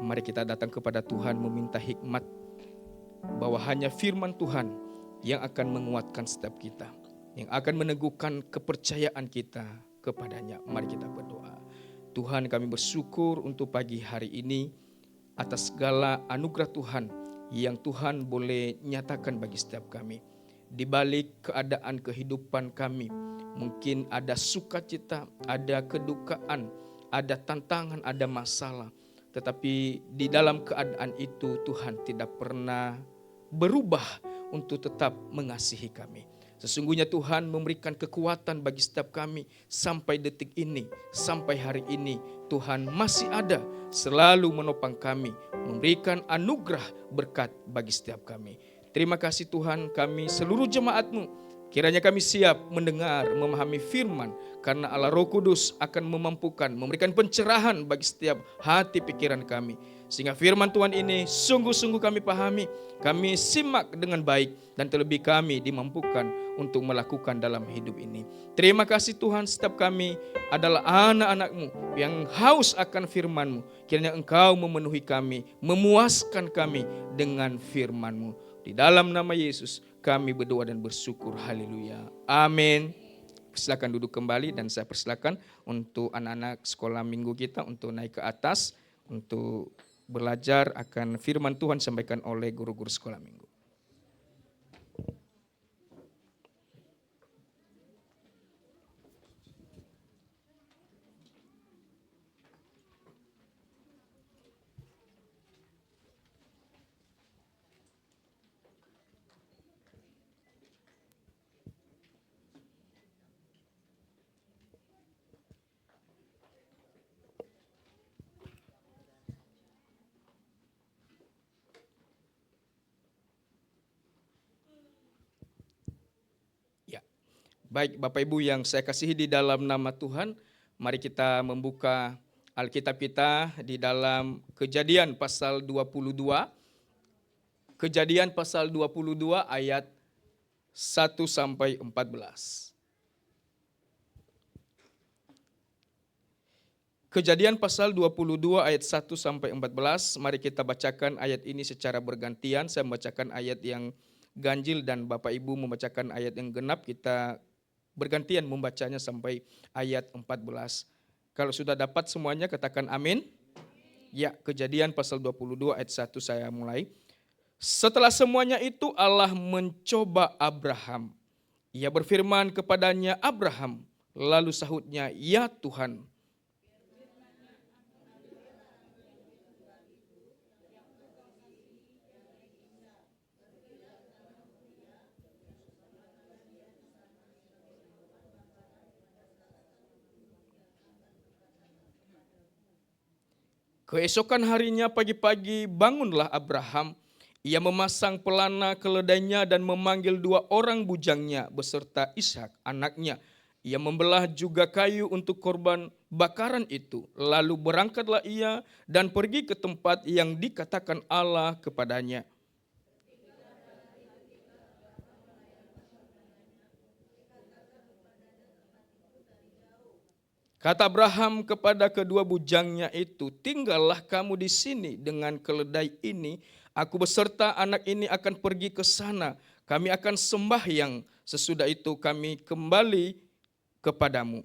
Mari kita datang kepada Tuhan meminta hikmat, bahwa hanya firman Tuhan yang akan menguatkan setiap kita, yang akan meneguhkan kepercayaan kita kepadanya. Mari kita berdoa. Tuhan, kami bersyukur untuk pagi hari ini atas segala anugerah Tuhan yang Tuhan boleh nyatakan bagi setiap kami. Di balik keadaan kehidupan kami, mungkin ada sukacita, ada kedukaan, ada tantangan, ada masalah. Tetapi di dalam keadaan itu Tuhan tidak pernah berubah untuk tetap mengasihi kami. Sesungguhnya Tuhan memberikan kekuatan bagi setiap kami sampai detik ini, sampai hari ini. Tuhan masih ada, selalu menopang kami, memberikan anugerah berkat bagi setiap kami. Terima kasih Tuhan, kami seluruh jemaat-Mu, kiranya kami siap mendengar, memahami firman, karena Allah Roh Kudus akan memampukan, memberikan pencerahan bagi setiap hati pikiran kami. Sehingga firman Tuhan ini sungguh-sungguh kami pahami, kami simak dengan baik, dan terlebih kami dimampukan untuk melakukan dalam hidup ini. Terima kasih Tuhan, setiap kami adalah anak-anak-Mu yang haus akan firman-Mu. Kiranya Engkau memenuhi kami, memuaskan kami dengan firman-Mu. Di dalam nama Yesus kami berdoa dan bersyukur. Haleluya. Amin. Silakan duduk kembali dan saya persilakan untuk anak-anak sekolah minggu kita untuk naik ke atas untuk belajar akan firman Tuhan disampaikan oleh guru-guru sekolah minggu. Baik Bapak Ibu yang saya kasihi di dalam nama Tuhan, mari kita membuka Alkitab kita di dalam Kejadian pasal 22. Kejadian pasal 22 ayat 1 sampai 14. Kejadian pasal 22 ayat 1 sampai 14. Mari kita bacakan ayat ini secara bergantian. Saya membacakan ayat yang ganjil dan Bapak Ibu membacakan ayat yang genap. Kita bergantian membacanya sampai ayat 14. Kalau sudah dapat semuanya katakan amin. Ya, Kejadian pasal 22 ayat 1 saya mulai. Setelah semuanya itu Allah mencoba Abraham. Ia berfirman kepadanya, Abraham. Lalu sahutnya, ya Tuhan. Keesokan harinya pagi-pagi bangunlah Abraham. Ia memasang pelana keledainya dan memanggil 2 orang bujangnya beserta Ishak anaknya. Ia membelah juga kayu untuk korban bakaran itu. Lalu berangkatlah ia dan pergi ke tempat yang dikatakan Allah kepadanya. Kata Abraham kepada kedua bujangnya itu, tinggallah kamu di sini dengan keledai ini. Aku beserta anak ini akan pergi ke sana. Kami akan sembahyang. Sesudah itu kami kembali kepadamu.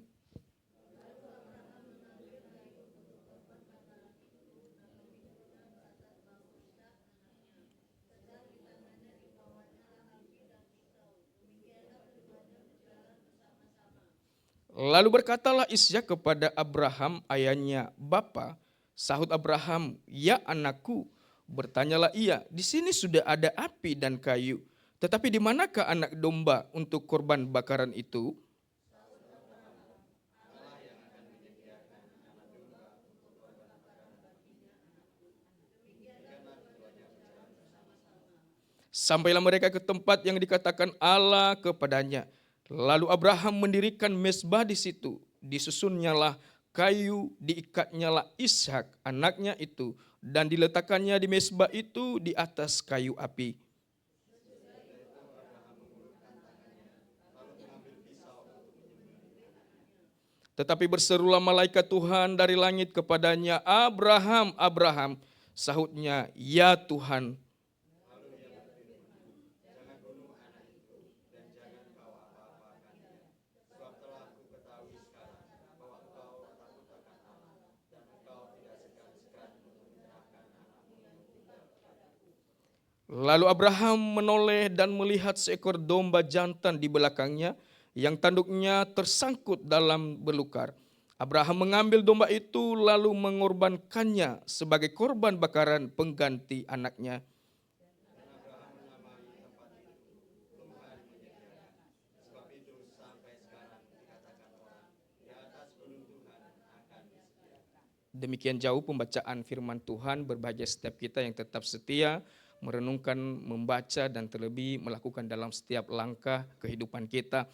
Lalu berkatalah Ishak kepada Abraham ayahnya, Bapa. Sahut Abraham, ya anakku. Bertanyalah ia, di sini sudah ada api dan kayu. Tetapi di manakah anak domba untuk korban bakaran itu? Sampailah mereka ke tempat yang dikatakan Allah kepadanya. Lalu Abraham mendirikan mezbah di situ. Disusunnyalah kayu, diikatnyalah Ishak anaknya itu, dan diletakkannya di mezbah itu di atas kayu api. Tetapi berserulah malaikat Tuhan dari langit kepadanya, Abraham, Abraham. Sahutnya, "Ya Tuhan." Lalu Abraham menoleh dan melihat seekor domba jantan di belakangnya yang tanduknya tersangkut dalam belukar. Abraham mengambil domba itu lalu mengorbankannya sebagai korban bakaran pengganti anaknya. Demikian jauh pembacaan firman Tuhan. Berbahagia setiap kita yang tetap setia merenungkan, membaca, dan terlebih melakukan dalam setiap langkah kehidupan kita.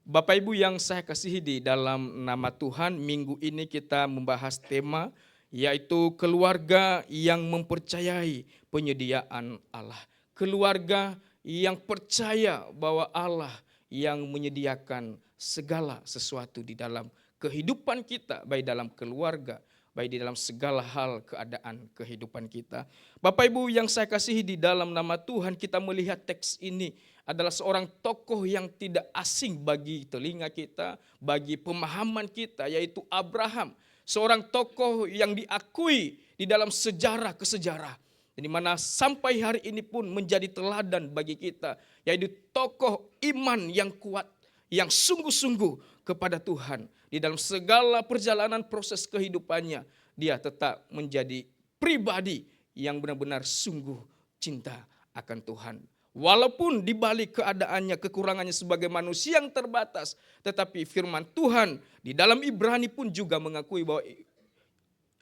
Bapak Ibu yang saya kasihi di dalam nama Tuhan, minggu ini kita membahas tema yaitu keluarga yang mempercayai penyediaan Allah. Keluarga yang percaya bahwa Allah yang menyediakan segala sesuatu di dalam kehidupan kita, baik dalam keluarga, baik di dalam segala hal keadaan kehidupan kita. Bapak Ibu yang saya kasihi di dalam nama Tuhan, kita melihat teks ini adalah seorang tokoh yang tidak asing bagi telinga kita, bagi pemahaman kita, yaitu Abraham. Seorang tokoh yang diakui di dalam sejarah-kesejarah, di mana sampai hari ini pun menjadi teladan bagi kita, yaitu tokoh iman yang kuat, yang sungguh-sungguh kepada Tuhan. Di dalam segala perjalanan proses kehidupannya, dia tetap menjadi pribadi yang benar-benar sungguh cinta akan Tuhan. Walaupun di balik keadaannya, kekurangannya sebagai manusia yang terbatas, tetapi firman Tuhan di dalam Ibrani pun juga mengakui bahwa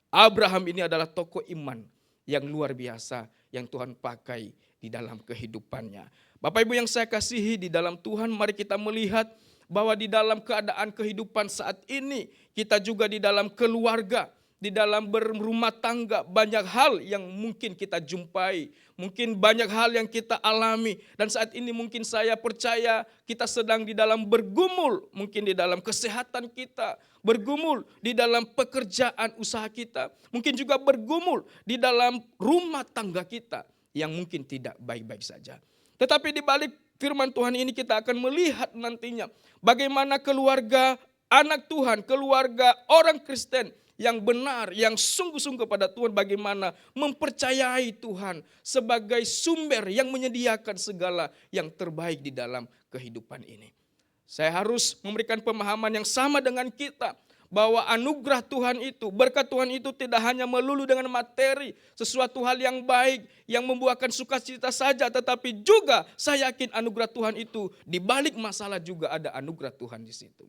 Abraham ini adalah tokoh iman yang luar biasa yang Tuhan pakai di dalam kehidupannya. Bapak Ibu yang saya kasihi di dalam Tuhan, mari kita melihat bahwa di dalam keadaan kehidupan saat ini, kita juga di dalam keluarga, di dalam berumah tangga, banyak hal yang mungkin kita jumpai, mungkin banyak hal yang kita alami. Dan saat ini mungkin saya percaya kita sedang di dalam bergumul, mungkin di dalam kesehatan kita, bergumul di dalam pekerjaan usaha kita, mungkin juga bergumul di dalam rumah tangga kita yang mungkin tidak baik-baik saja. Tetapi di balik firman Tuhan ini kita akan melihat nantinya bagaimana keluarga anak Tuhan, keluarga orang Kristen yang benar, yang sungguh-sungguh pada Tuhan, bagaimana mempercayai Tuhan sebagai sumber yang menyediakan segala yang terbaik di dalam kehidupan ini. Saya harus memberikan pemahaman yang sama dengan kita, bahwa anugerah Tuhan itu, berkat Tuhan itu tidak hanya melulu dengan materi, sesuatu hal yang baik, yang membuahkan sukacita saja, tetapi juga saya yakin anugerah Tuhan itu di balik masalah juga ada anugerah Tuhan di situ.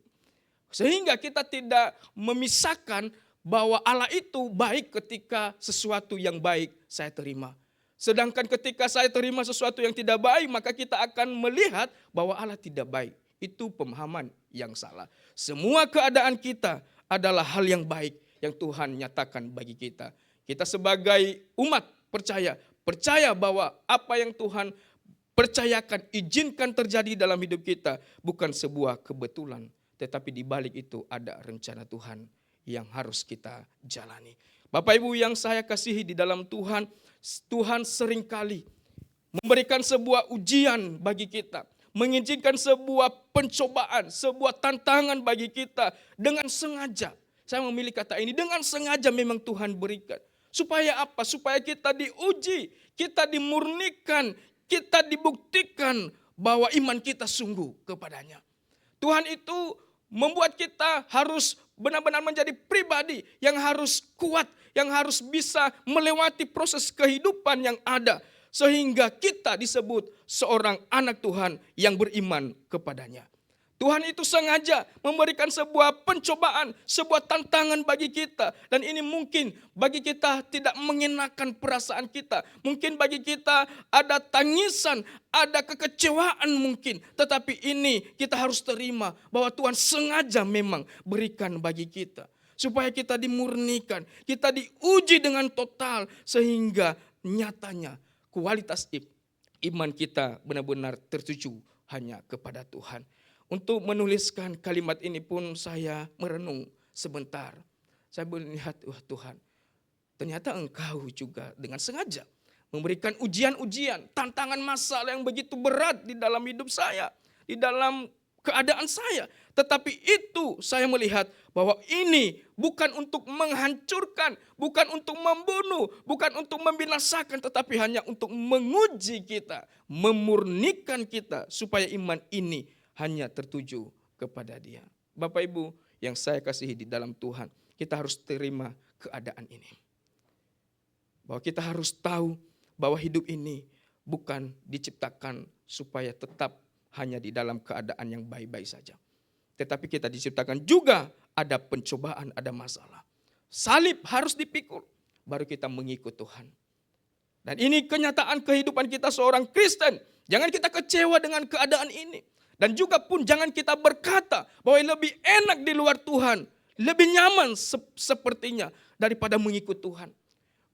Sehingga kita tidak memisahkan bahwa Allah itu baik ketika sesuatu yang baik saya terima. Sedangkan ketika saya terima sesuatu yang tidak baik, maka kita akan melihat bahwa Allah tidak baik. Itu pemahaman yang salah. Semua keadaan kita adalah hal yang baik yang Tuhan nyatakan bagi kita. Kita sebagai umat percaya bahwa apa yang Tuhan percayakan, izinkan terjadi dalam hidup kita bukan sebuah kebetulan, tetapi di balik itu ada rencana Tuhan yang harus kita jalani. Bapak Ibu yang saya kasihi di dalam Tuhan, Tuhan seringkali memberikan sebuah ujian bagi kita, mengizinkan sebuah pencobaan, sebuah tantangan bagi kita dengan sengaja. Saya memilih kata ini, dengan sengaja memang Tuhan berikan. Supaya apa? Supaya kita diuji, kita dimurnikan, kita dibuktikan bahwa iman kita sungguh kepadanya. Tuhan itu membuat kita harus benar-benar menjadi pribadi yang harus kuat, yang harus bisa melewati proses kehidupan yang ada. Sehingga kita disebut seorang anak Tuhan yang beriman kepadanya. Tuhan itu sengaja memberikan sebuah pencobaan, sebuah tantangan bagi kita. Dan ini mungkin bagi kita tidak mengenakan perasaan kita. Mungkin bagi kita ada tangisan, ada kekecewaan mungkin. Tetapi ini kita harus terima bahwa Tuhan sengaja memang berikan bagi kita. Supaya kita dimurnikan, kita diuji dengan total. Sehingga nyatanya kualitas iman kita benar-benar tertuju hanya kepada Tuhan. Untuk menuliskan kalimat ini pun saya merenung sebentar. Saya melihat, wah Tuhan, ternyata engkau juga dengan sengaja memberikan ujian-ujian, tantangan masalah yang begitu berat di dalam hidup saya, di dalam keadaan saya. Tetapi itu saya melihat bahwa ini bukan untuk menghancurkan, bukan untuk membunuh, bukan untuk membinasakan, tetapi hanya untuk menguji kita, memurnikan kita supaya iman ini hanya tertuju kepada Dia. Bapak Ibu yang saya kasihi di dalam Tuhan, kita harus terima keadaan ini. Bahwa kita harus tahu bahwa hidup ini bukan diciptakan supaya tetap hanya di dalam keadaan yang baik-baik saja. Tetapi kita diciptakan juga ada pencobaan, ada masalah. Salib harus dipikul, baru kita mengikut Tuhan. Dan ini kenyataan kehidupan kita seorang Kristen. Jangan kita kecewa dengan keadaan ini. Dan juga pun jangan kita berkata bahwa lebih enak di luar Tuhan, lebih nyaman sepertinya daripada mengikut Tuhan.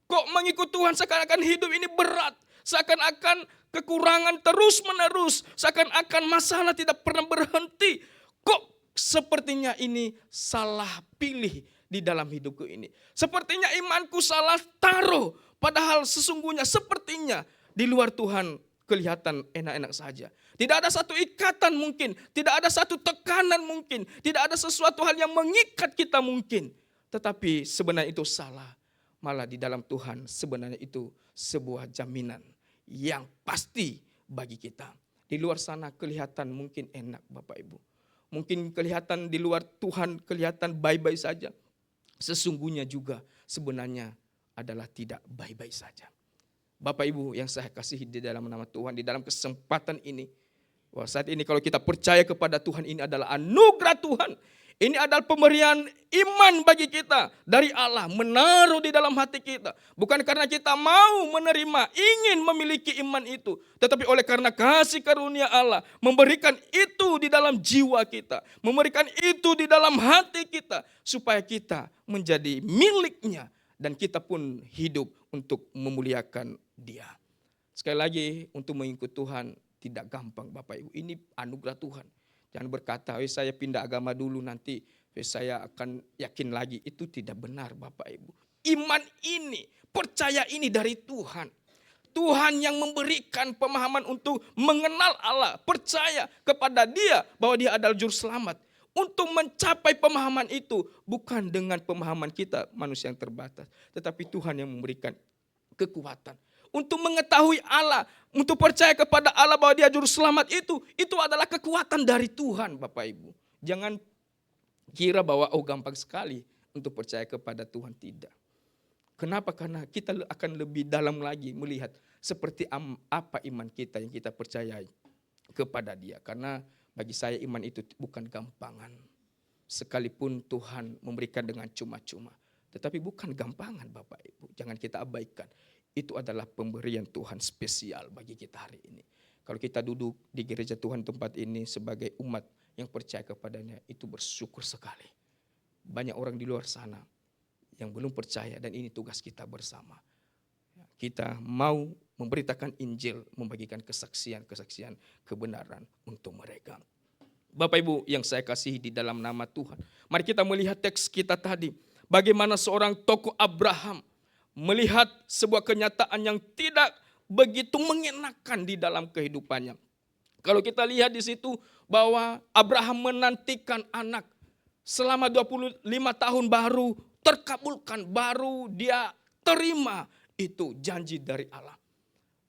Kok mengikut Tuhan seakan-akan hidup ini berat, seakan-akan kekurangan terus menerus, seakan-akan masalah tidak pernah berhenti. Kok sepertinya ini salah pilih di dalam hidupku ini. Sepertinya imanku salah taruh, padahal sesungguhnya sepertinya di luar Tuhan kelihatan enak-enak saja. Tidak ada satu ikatan mungkin, tidak ada satu tekanan mungkin, tidak ada sesuatu hal yang mengikat kita mungkin. Tetapi sebenarnya itu salah. Malah di dalam Tuhan sebenarnya itu sebuah jaminan yang pasti bagi kita. Di luar sana kelihatan mungkin enak Bapak Ibu. Mungkin kelihatan di luar Tuhan kelihatan baik-baik saja. Sesungguhnya juga sebenarnya adalah tidak baik-baik saja. Bapak Ibu yang saya kasihi di dalam nama Tuhan, di dalam kesempatan ini, wah saat ini kalau kita percaya kepada Tuhan, ini adalah anugerah Tuhan. Ini adalah pemberian iman bagi kita dari Allah, menaruh di dalam hati kita. Bukan karena kita mau menerima, ingin memiliki iman itu. Tetapi oleh karena kasih karunia Allah, memberikan itu di dalam jiwa kita. Memberikan itu di dalam hati kita. Supaya kita menjadi miliknya. Dan kita pun hidup untuk memuliakan Dia. Sekali lagi, untuk mengikut Tuhan tidak gampang Bapak Ibu. Ini anugerah Tuhan. Jangan berkata, saya pindah agama dulu nanti saya akan yakin lagi. Itu tidak benar Bapak Ibu. Iman ini, percaya ini dari Tuhan. Tuhan yang memberikan pemahaman untuk mengenal Allah. Percaya kepada Dia bahwa Dia adalah juru selamat. Untuk mencapai pemahaman itu bukan dengan pemahaman kita manusia yang terbatas. Tetapi Tuhan yang memberikan kekuatan. Untuk mengetahui Allah, untuk percaya kepada Allah bahwa Dia juru selamat itu adalah kekuatan dari Tuhan Bapak Ibu. Jangan kira bahwa gampang sekali untuk percaya kepada Tuhan, tidak. Kenapa? Karena kita akan lebih dalam lagi melihat seperti apa iman kita yang kita percayai kepada Dia. Karena bagi saya iman itu bukan gampangan. Sekalipun Tuhan memberikan dengan cuma-cuma. Tetapi bukan gampangan Bapak Ibu, jangan kita abaikan. Itu adalah pemberian Tuhan spesial bagi kita hari ini. Kalau kita duduk di gereja Tuhan tempat ini sebagai umat yang percaya kepadanya, itu bersyukur sekali. Banyak orang di luar sana yang belum percaya dan ini tugas kita bersama. Kita mau memberitakan Injil, membagikan kesaksian kebenaran untuk mereka. Bapak Ibu yang saya kasihi di dalam nama Tuhan. Mari kita melihat teks kita tadi. Bagaimana seorang tokoh Abraham melihat sebuah kenyataan yang tidak begitu mengenakan di dalam kehidupannya. Kalau kita lihat di situ bahwa Abraham menantikan anak selama 25 tahun baru terkabulkan, baru dia terima itu janji dari Allah.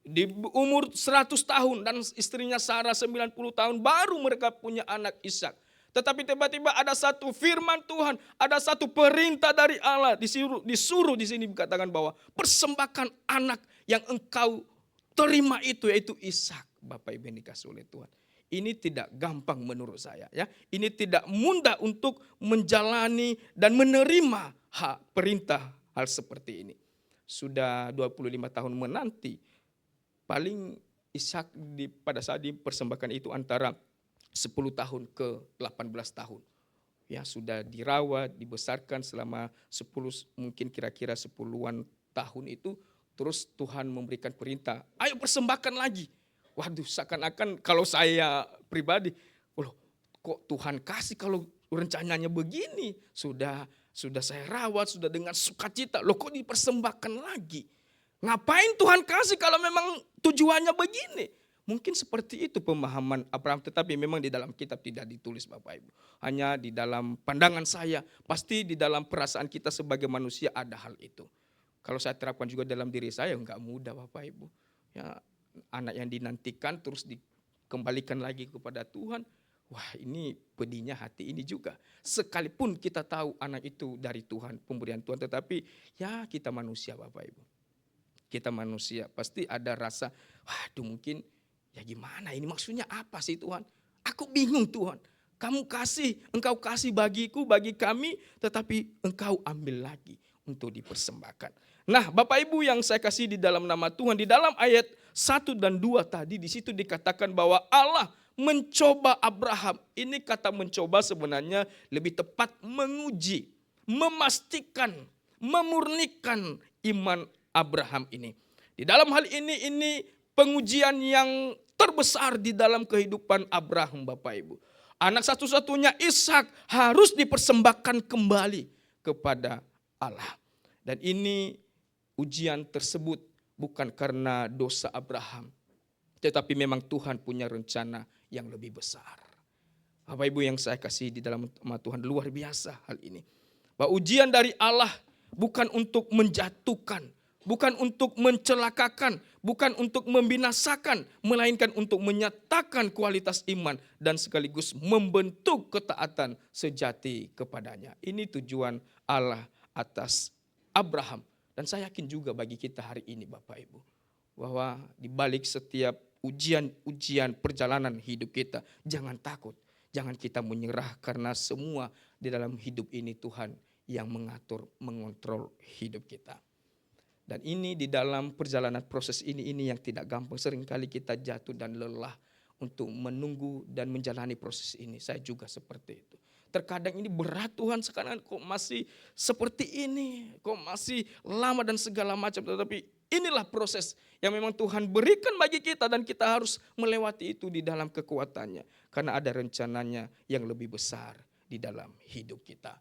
Di umur 100 tahun dan istrinya Sarah 90 tahun baru mereka punya anak Ishak. Tetapi tiba-tiba ada satu firman Tuhan, ada satu perintah dari Allah, disuruh di sini dikatakan bahwa persembahkan anak yang engkau terima itu yaitu Ishak. Bapak Ibu yang dikasihi oleh Tuhan. Ini tidak gampang menurut saya ya. Ini tidak mudah untuk menjalani dan menerima perintah hal seperti ini. Sudah 25 tahun menanti. Paling Ishak pada saat dipersembahkan itu antara 10 tahun ke 18 tahun. Ya, sudah dirawat, dibesarkan selama 10 mungkin kira-kira 10-an tahun itu. Terus Tuhan memberikan perintah, ayo persembahkan lagi. Waduh, seakan-akan kalau saya pribadi, kok Tuhan kasih kalau rencananya begini. Sudah Sudah saya rawat, sudah dengan sukacita. Loh kok dipersembahkan lagi? Ngapain Tuhan kasih kalau memang tujuannya begini? Mungkin seperti itu pemahaman Abraham, tetapi memang di dalam kitab tidak ditulis Bapak Ibu. Hanya di dalam pandangan saya, pasti di dalam perasaan kita sebagai manusia ada hal itu. Kalau saya terapkan juga dalam diri saya, enggak mudah Bapak Ibu. Ya, anak yang dinantikan terus dikembalikan lagi kepada Tuhan. Wah, ini pedihnya hati ini juga. Sekalipun kita tahu anak itu dari Tuhan, pemberian Tuhan, tetapi ya kita manusia Bapak Ibu. Kita manusia pasti ada rasa, waduh mungkin ya gimana ini maksudnya apa sih Tuhan? Aku bingung Tuhan. Engkau kasih bagiku, bagi kami, tetapi engkau ambil lagi untuk dipersembahkan. Nah Bapak Ibu yang saya kasih di dalam nama Tuhan, di dalam ayat 1 dan 2 tadi di situ dikatakan bahwa Allah mencoba Abraham. Ini kata mencoba sebenarnya lebih tepat menguji, memastikan, memurnikan iman Abraham ini. Di dalam hal ini pengujian yang terbesar di dalam kehidupan Abraham Bapak Ibu. Anak satu-satunya Ishak harus dipersembahkan kembali kepada Allah. Dan ini ujian tersebut bukan karena dosa Abraham, tetapi memang Tuhan punya rencana yang lebih besar. Bapak Ibu yang saya kasih di dalam nama Tuhan, luar biasa hal ini. Bahwa ujian dari Allah bukan untuk menjatuhkan, bukan untuk mencelakakan, bukan untuk membinasakan, melainkan untuk menyatakan kualitas iman dan sekaligus membentuk ketaatan sejati kepadanya. Ini tujuan Allah atas Abraham. Dan saya yakin juga bagi kita hari ini Bapak Ibu, bahwa di balik setiap ujian perjalanan hidup kita, jangan takut, jangan kita menyerah karena semua di dalam hidup ini Tuhan yang mengatur, mengontrol hidup kita. Dan ini di dalam perjalanan proses ini yang tidak gampang. Seringkali kita jatuh dan lelah untuk menunggu dan menjalani proses ini. Saya juga seperti itu. Terkadang ini berat Tuhan, sekarang kok masih seperti ini. Kok masih lama dan segala macam. Tetapi inilah proses yang memang Tuhan berikan bagi kita. Dan kita harus melewati itu di dalam kekuatannya. Karena ada rencananya yang lebih besar di dalam hidup kita.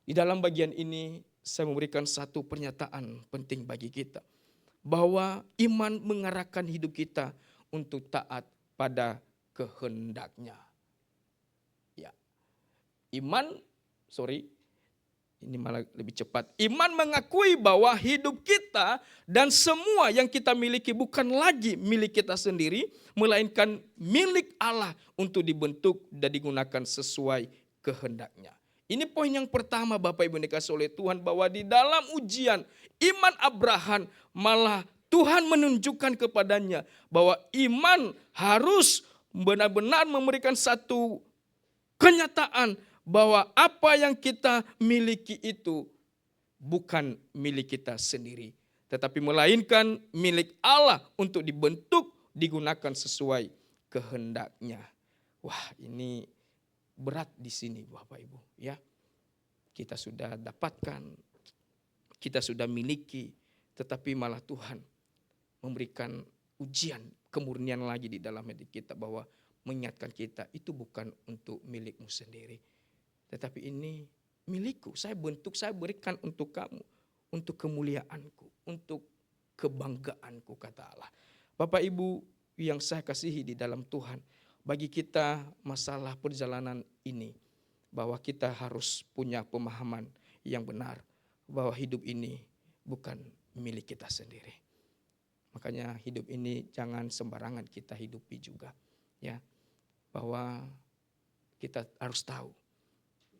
Di dalam bagian ini saya memberikan satu pernyataan penting bagi kita. Bahwa iman mengarahkan hidup kita untuk taat pada kehendaknya. Ya, ini malah lebih cepat. Iman mengakui bahwa hidup kita dan semua yang kita miliki bukan lagi milik kita sendiri, melainkan milik Allah untuk dibentuk dan digunakan sesuai kehendaknya. Ini poin yang pertama Bapak Ibu dikasih oleh Tuhan, bahwa di dalam ujian iman Abraham malah Tuhan menunjukkan kepadanya bahwa iman harus benar-benar memberikan satu kenyataan bahwa apa yang kita miliki itu bukan milik kita sendiri, tetapi melainkan milik Allah untuk dibentuk, digunakan sesuai kehendaknya. Wah, ini berat di sini Bapak Ibu ya. Kita sudah dapatkan, kita sudah miliki, tetapi malah Tuhan memberikan ujian, kemurnian lagi di dalam hidup kita, bahwa mengingatkan kita itu bukan untuk milikmu sendiri, tetapi ini milikku, saya bentuk, saya berikan untuk kamu, untuk kemuliaanku, untuk kebanggaanku, kata Allah. Bapak Ibu yang saya kasihi di dalam Tuhan, bagi kita masalah perjalanan ini, bahwa kita harus punya pemahaman yang benar, bahwa hidup ini bukan milik kita sendiri. Makanya hidup ini jangan sembarangan kita hidupi juga, ya. Bahwa kita harus tahu,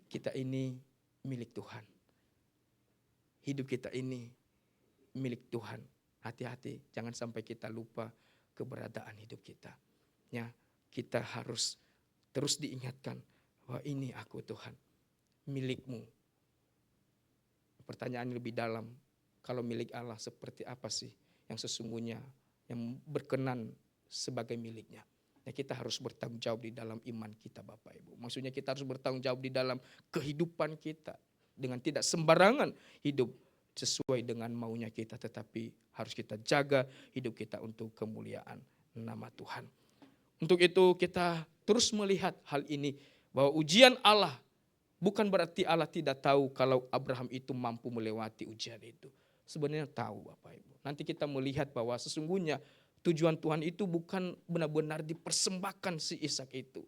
kita ini milik Tuhan. Hidup kita ini milik Tuhan. Hati-hati, jangan sampai kita lupa keberadaan hidup kita. Ya, kita harus terus diingatkan bahwa ini aku Tuhan, milikmu. Pertanyaan lebih dalam, kalau milik Allah seperti apa sih yang sesungguhnya yang berkenan sebagai miliknya? Ya, kita harus bertanggung jawab di dalam iman kita Bapak Ibu. Maksudnya kita harus bertanggung jawab di dalam kehidupan kita. Dengan tidak sembarangan hidup sesuai dengan maunya kita. Tetapi harus kita jaga hidup kita untuk kemuliaan nama Tuhan. Untuk itu kita terus melihat hal ini. Bahwa ujian Allah Bukan berarti Allah tidak tahu kalau Abraham itu mampu melewati ujian itu. Sebenarnya tahu Bapak Ibu. Nanti kita melihat bahwa sesungguhnya tujuan Tuhan itu bukan benar-benar dipersembahkan si Ishak itu.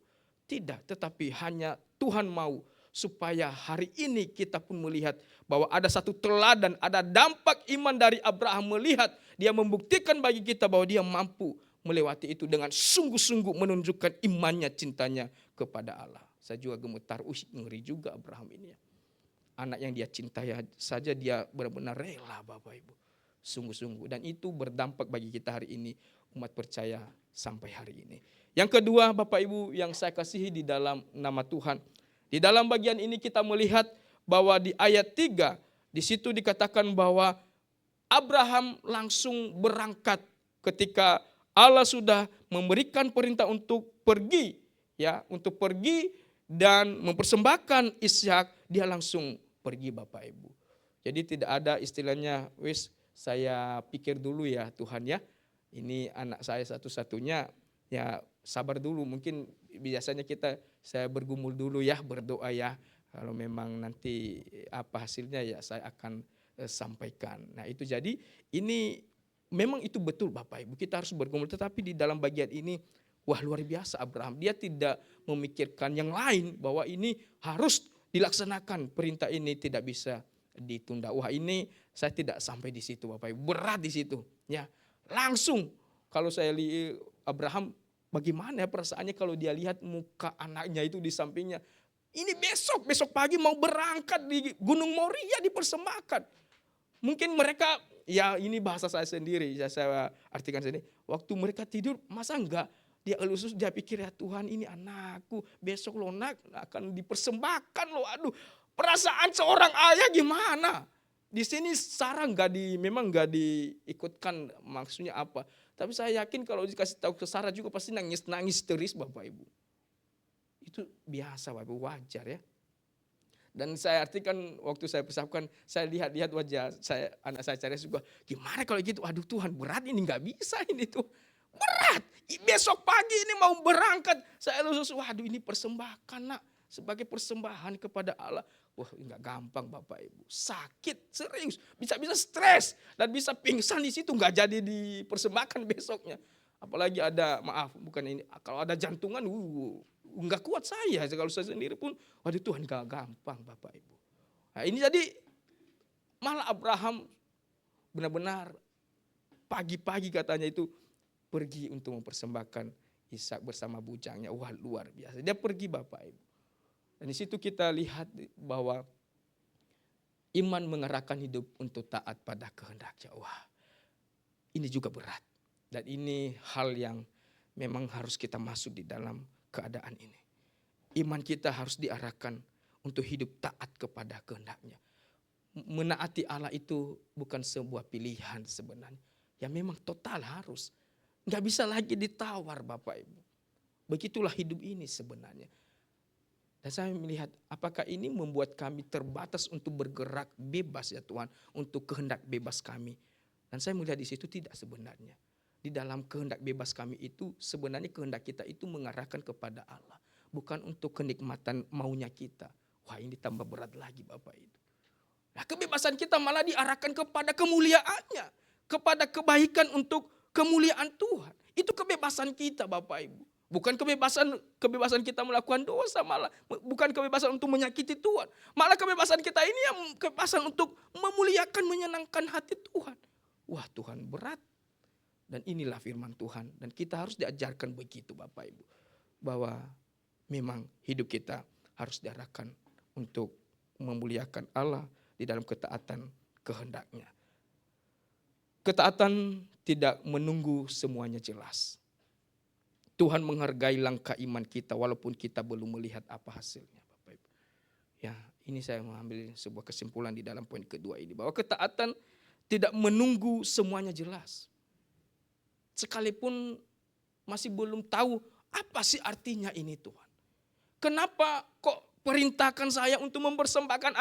Tidak, tetapi hanya Tuhan mau supaya hari ini kita pun melihat bahwa ada satu teladan, ada dampak iman dari Abraham, melihat dia membuktikan bagi kita bahwa dia mampu melewati itu dengan sungguh-sungguh menunjukkan imannya, cintanya kepada Allah. Saya juga gemetar, ngeri juga Abraham ini ya. Anak yang dia cintai saja dia benar-benar rela Bapak Ibu. Sungguh-sungguh. Dan itu berdampak bagi kita hari ini, umat percaya sampai hari ini. Yang kedua Bapak Ibu yang saya kasihi di dalam nama Tuhan. Di dalam bagian ini kita melihat bahwa di ayat 3, di situ dikatakan bahwa Abraham langsung berangkat ketika Allah sudah memberikan perintah untuk pergi, ya, untuk pergi dan mempersembahkan Ishak, dia langsung pergi Bapak Ibu. Jadi tidak ada istilahnya, wis saya pikir dulu ya Tuhan ya, ini anak saya satu-satunya, ya sabar dulu. Mungkin biasanya saya bergumul dulu ya, berdoa ya. Kalau memang nanti apa hasilnya ya saya akan sampaikan. Nah itu jadi ini memang itu betul Bapak Ibu, kita harus bergumul. Tetapi di dalam bagian ini, wah luar biasa Abraham. Dia tidak memikirkan yang lain, bahwa ini harus dilaksanakan, perintah ini tidak bisa ditunda. Wah ini saya tidak sampai di situ Bapak Ibu, berat di situ. Ya langsung kalau saya lihat Abraham, bagaimana perasaannya kalau dia lihat muka anaknya itu di sampingnya. Ini besok pagi mau berangkat di Gunung Moria dipersembahkan. Mungkin mereka, ya ini bahasa saya sendiri, saya artikan sendiri. Waktu mereka tidur, masa enggak dia elusus, dia pikir ya Tuhan ini anakku, besok lo akan dipersembahkan lo. Aduh, perasaan seorang ayah gimana? Di sini Sarah memang enggak diikutkan maksudnya apa. Tapi saya yakin kalau dikasih tahu ke Sarah juga pasti nangis histeris Bapak Ibu. Itu biasa Bapak Ibu, wajar ya. Dan saya artikan waktu saya persapkan, saya lihat wajah anak saya cari juga, gimana kalau gitu, aduh Tuhan berat ini, gak bisa ini tuh. Berat, besok pagi ini mau berangkat, saya lusus, waduh ini persembahkan nak, sebagai persembahan kepada Allah. Wah gak gampang Bapak Ibu, sakit, serius, bisa-bisa stres, dan bisa pingsan di situ, gak jadi dipersembahkan besoknya. Apalagi ada, maaf bukan ini, kalau ada jantungan, nggak kuat saya. Kalau saya sendiri pun, waduh Tuhan gak gampang Bapak Ibu. Nah ini jadi malah Abraham benar-benar pagi-pagi katanya itu pergi untuk mempersembahkan Ishak bersama bujangnya. Wah luar biasa. Dia pergi Bapak Ibu. Dan di situ kita lihat bahwa iman mengarahkan hidup untuk taat pada kehendaknya. Wah ini juga berat. Dan ini hal yang memang harus kita masuk di dalam keadaan ini. Iman kita harus diarahkan untuk hidup taat kepada kehendaknya. Menaati Allah itu bukan sebuah pilihan sebenarnya. Ya memang total harus. Gak bisa lagi ditawar Bapak Ibu. Begitulah hidup ini sebenarnya. Dan saya melihat apakah ini membuat kami terbatas untuk bergerak bebas ya Tuhan. Untuk kehendak bebas kami. Dan saya melihat di situ tidak sebenarnya. Di dalam kehendak bebas kami itu sebenarnya kehendak kita itu mengarahkan kepada Allah. Bukan untuk kenikmatan maunya kita. Wah ini tambah berat lagi Bapak itu. Nah kebebasan kita malah diarahkan kepada kemuliaannya. Kepada kebaikan untuk kemuliaan Tuhan. Itu kebebasan kita Bapak Ibu. Bukan kebebasan kita melakukan dosa malah. Bukan kebebasan untuk menyakiti Tuhan. Malah kebebasan kita ini yang kebebasan untuk memuliakan, menyenangkan hati Tuhan. Wah Tuhan berat. Dan inilah firman Tuhan. Dan kita harus diajarkan begitu Bapak Ibu. Bahwa memang hidup kita harus diarahkan untuk memuliakan Allah di dalam ketaatan kehendaknya. Ketaatan tidak menunggu semuanya jelas. Tuhan menghargai langkah iman kita walaupun kita belum melihat apa hasilnya Bapak Ibu. Ya, ini saya mengambil sebuah kesimpulan di dalam poin kedua ini. Bahwa ketaatan tidak menunggu semuanya jelas. Sekalipun masih belum tahu apa sih artinya ini Tuhan. Kenapa kok perintahkan saya untuk mempersembahkan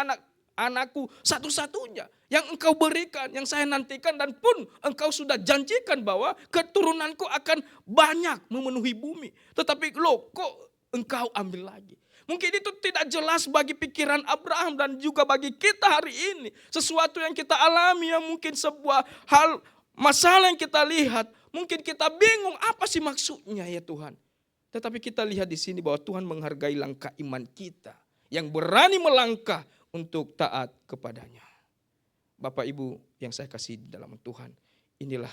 anakku satu-satunya yang engkau berikan, yang saya nantikan dan pun engkau sudah janjikan bahwa keturunanku akan banyak memenuhi bumi. Tetapi kok engkau ambil lagi. Mungkin itu tidak jelas bagi pikiran Abraham dan juga bagi kita hari ini. Sesuatu yang kita alami yang mungkin sebuah hal masalah yang kita lihat. Mungkin kita bingung apa sih maksudnya ya Tuhan. Tetapi kita lihat di sini bahwa Tuhan menghargai langkah iman kita. Yang berani melangkah untuk taat kepadanya. Bapak Ibu yang saya kasih di dalam Tuhan. Inilah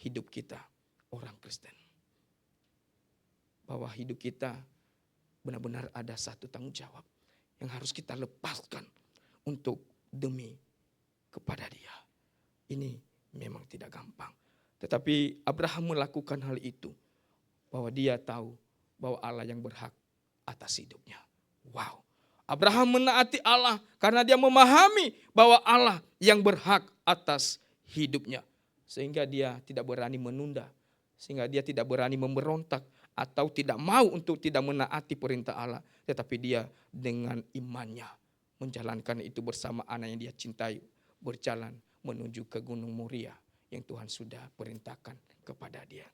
hidup kita orang Kristen. Bahwa hidup kita benar-benar ada satu tanggung jawab yang harus kita lepaskan untuk demi kepada Dia. Ini memang tidak gampang. Tetapi Abraham melakukan hal itu. Bahwa dia tahu bahwa Allah yang berhak atas hidupnya. Wow. Abraham menaati Allah karena dia memahami bahwa Allah yang berhak atas hidupnya. Sehingga dia tidak berani menunda. Sehingga dia tidak berani memberontak. Atau tidak mau untuk tidak menaati perintah Allah. Tetapi dia dengan imannya menjalankan itu bersama anak yang dia cintai. Berjalan menuju ke Gunung Moria yang Tuhan sudah perintahkan kepada dia.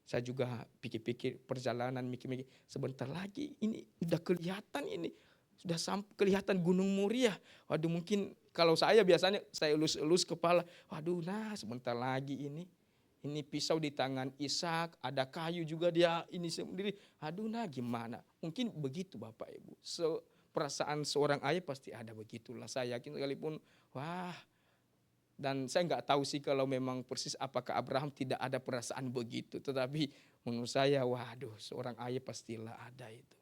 Saya juga pikir-pikir perjalanan, mikir-mikir sebentar lagi ini udah kelihatan ini. Sudah kelihatan Gunung Moria. Waduh mungkin kalau saya biasanya saya elus-elus kepala. Waduh nah sebentar lagi ini. Ini pisau di tangan Ishak, ada kayu juga dia ini sendiri. Aduh nah gimana. Mungkin begitu Bapak Ibu. Perasaan seorang ayah pasti ada begitulah. Saya yakin sekalipun wah. Dan saya nggak tahu sih kalau memang persis apakah Abraham tidak ada perasaan begitu. Tetapi menurut saya waduh seorang ayah pastilah ada itu.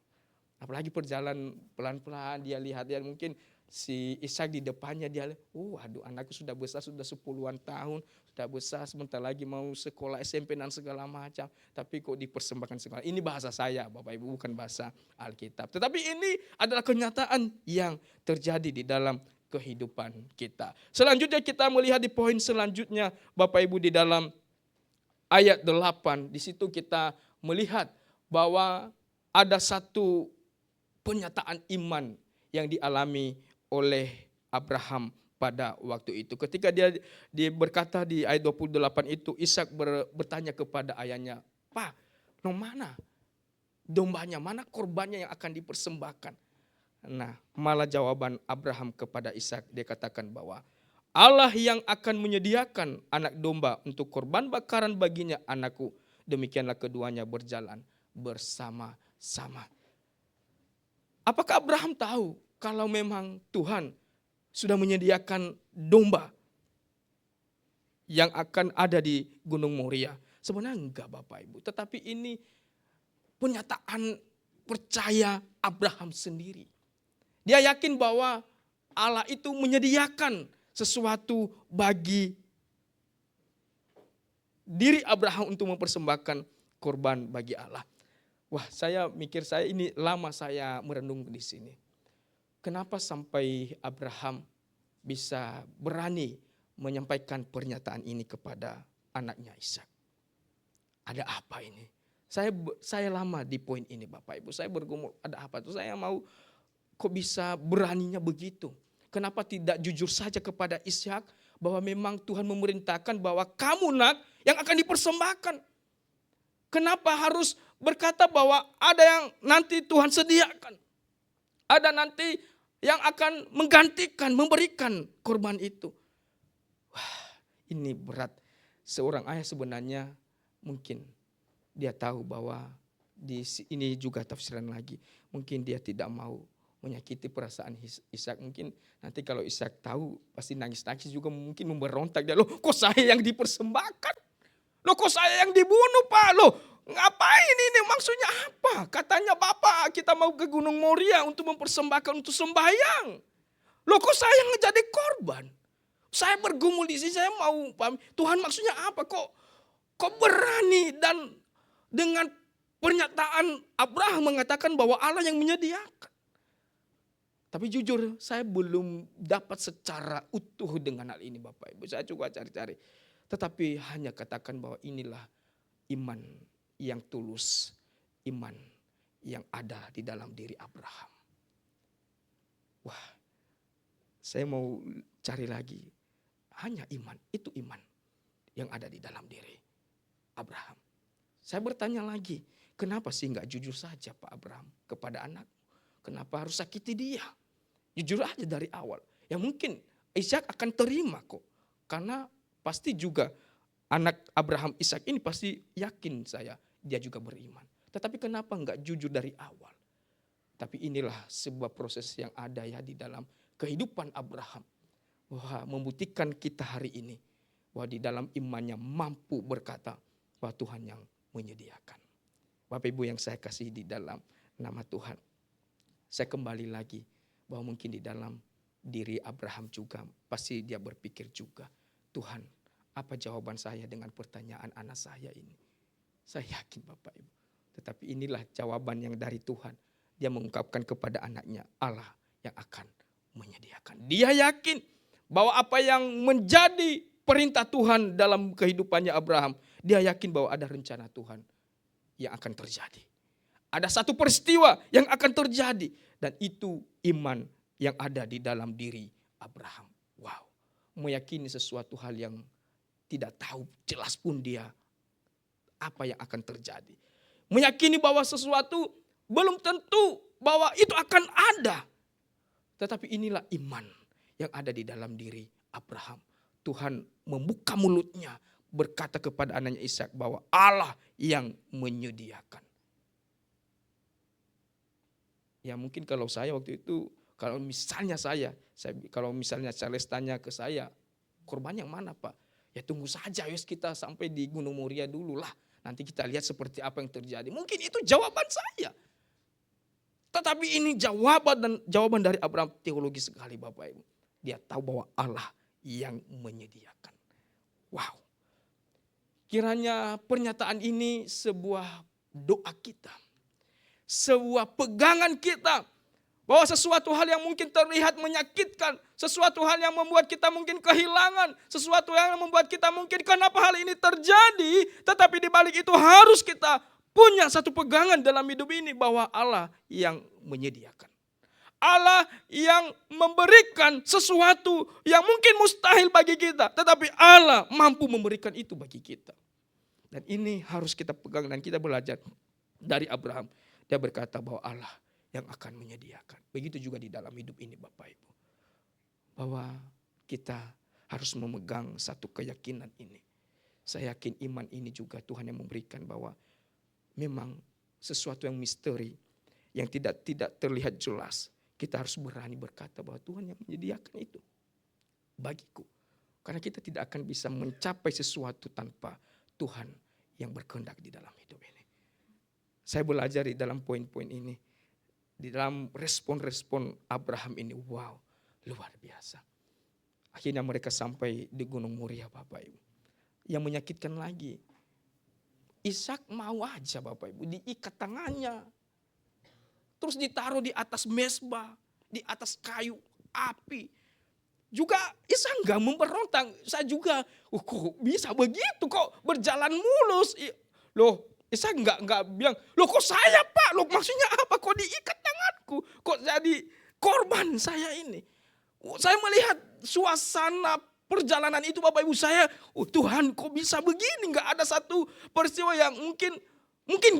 Apalagi perjalanan pelan-pelan dia lihat ya mungkin si Ishak di depannya dia lihat, aduh anakku sudah besar sudah 10-an tahun, sudah besar sebentar lagi mau sekolah SMP dan segala macam. Tapi kok dipersembahkan segala. Ini bahasa saya Bapak Ibu bukan bahasa Alkitab. Tetapi ini adalah kenyataan yang terjadi di dalam kehidupan kita. Selanjutnya kita melihat di poin selanjutnya Bapak Ibu di dalam ayat 8. Di situ kita melihat bahwa ada satu penyataan iman yang dialami oleh Abraham pada waktu itu. Ketika dia berkata di ayat 28 itu, Ishak bertanya kepada ayahnya, "Pak, mana dombanya, mana korbannya yang akan dipersembahkan?" Nah, malah jawaban Abraham kepada Ishak, dia katakan bahwa Allah yang akan menyediakan anak domba untuk korban bakaran baginya anakku. Demikianlah keduanya berjalan bersama-sama. Apakah Abraham tahu kalau memang Tuhan sudah menyediakan domba yang akan ada di Gunung Moria? Sebenarnya enggak Bapak Ibu. Tetapi ini pernyataan percaya Abraham sendiri. Dia yakin bahwa Allah itu menyediakan sesuatu bagi diri Abraham untuk mempersembahkan korban bagi Allah. Wah, saya ini lama saya merenung di sini. Kenapa sampai Abraham bisa berani menyampaikan pernyataan ini kepada anaknya Ishak? Ada apa ini? Saya lama di poin ini Bapak Ibu. Saya bergumul, ada apa tuh? Saya mau kok bisa beraninya begitu? Kenapa tidak jujur saja kepada Ishak bahwa memang Tuhan memerintahkan bahwa kamu nak yang akan dipersembahkan? Kenapa harus berkata bahwa ada yang nanti Tuhan sediakan? Ada nanti yang akan menggantikan, memberikan korban itu. Wah, ini berat. Seorang ayah sebenarnya mungkin dia tahu bahwa ini juga tafsiran lagi. Mungkin dia tidak mau menyakiti perasaan Ishak. Mungkin nanti kalau Ishak tahu pasti nangis-nangis juga mungkin memberontak. Dia, loh kok saya yang dipersembahkan? Loh kok saya yang dibunuh Pak? Loh ngapain ini? Maksudnya apa? Katanya Bapak kita mau ke Gunung Moria untuk mempersembahkan untuk sembahyang. Loh kok saya yang jadi korban? Saya bergumul di sini, saya mau paham. Tuhan maksudnya apa? Kok berani dan dengan pernyataan Abraham mengatakan bahwa Allah yang menyediakan. Tapi jujur saya belum dapat secara utuh dengan hal ini Bapak Ibu. Saya coba cari-cari. Tetapi hanya katakan bahwa inilah iman yang tulus. Iman yang ada di dalam diri Abraham. Wah, saya mau cari lagi. Hanya iman, itu iman yang ada di dalam diri Abraham. Saya bertanya lagi, kenapa sih gak jujur saja Pak Abraham kepada anak? Kenapa harus sakiti dia? Jujur aja dari awal. Ya mungkin Ishak akan terima kok. Karena pasti juga anak Abraham Ishak ini pasti yakin saya dia juga beriman. Tetapi kenapa enggak jujur dari awal? Tapi inilah sebuah proses yang ada ya di dalam kehidupan Abraham. Wah, membuktikan kita hari ini bahwa di dalam imannya mampu berkata bahwa Tuhan yang menyediakan. Bapak Ibu yang saya kasih di dalam nama Tuhan. Saya kembali lagi bahwa mungkin di dalam diri Abraham juga pasti dia berpikir juga, Tuhan, apa jawaban saya dengan pertanyaan anak saya ini? Saya yakin Bapak Ibu. Tetapi inilah jawaban yang dari Tuhan. Dia mengungkapkan kepada anaknya, Allah yang akan menyediakan. Dia yakin bahwa apa yang menjadi perintah Tuhan dalam kehidupannya Abraham, dia yakin bahwa ada rencana Tuhan yang akan terjadi. Ada satu peristiwa yang akan terjadi. Dan itu iman yang ada di dalam diri Abraham. Wow, meyakini sesuatu hal yang tidak tahu jelas pun dia apa yang akan terjadi. Meyakini bahwa sesuatu belum tentu bahwa itu akan ada. Tetapi inilah iman yang ada di dalam diri Abraham. Tuhan membuka mulutnya berkata kepada anaknya Ishak bahwa Allah yang menyediakan. Ya mungkin kalau saya waktu itu, kalau misalnya kalau misalnya Charles tanya ke saya, korban yang mana Pak? Ya tunggu saja wes kita sampai di Gunung Moria dulu lah. Nanti kita lihat seperti apa yang terjadi. Mungkin itu jawaban saya. Tetapi ini jawaban dari Abraham teologi sekali Bapak Ibu. Dia tahu bahwa Allah yang menyediakan. Wow. Kiranya pernyataan ini sebuah doa kita. Sebuah pegangan kita. Bahwa sesuatu hal yang mungkin terlihat menyakitkan. Sesuatu hal yang membuat kita mungkin kehilangan. Sesuatu yang membuat kita mungkin kenapa hal ini terjadi. Tetapi di balik itu harus kita punya satu pegangan dalam hidup ini. Bahwa Allah yang menyediakan. Allah yang memberikan sesuatu yang mungkin mustahil bagi kita. Tetapi Allah mampu memberikan itu bagi kita. Dan ini harus kita pegang dan kita belajar dari Abraham. Dia berkata bahwa Allah yang akan menyediakan. Begitu juga di dalam hidup ini Bapak Ibu. Bahwa kita harus memegang satu keyakinan ini. Saya yakin iman ini juga Tuhan yang memberikan bahwa memang sesuatu yang misteri. Yang tidak terlihat jelas. Kita harus berani berkata bahwa Tuhan yang menyediakan itu. Bagiku. Karena kita tidak akan bisa mencapai sesuatu tanpa Tuhan yang berkehendak di dalam hidup ini. Saya belajar di dalam poin-poin ini. Di dalam respon-respon Abraham ini. Wow, luar biasa. Akhirnya mereka sampai di Gunung Moria Bapak Ibu. Yang menyakitkan lagi. Ishak mau aja Bapak Ibu. Diikat tangannya. Terus ditaruh di atas mesbah. Di atas kayu api. Juga Ishak gak memberontak. Saya juga kok bisa begitu kok berjalan mulus. Loh. Ishak enggak bilang, loh kok saya Pak, loh maksudnya apa, kok diikat tanganku, kok jadi korban saya ini. Saya melihat suasana perjalanan itu Bapak Ibu saya, Tuhan kok bisa begini, enggak ada satu peristiwa yang mungkin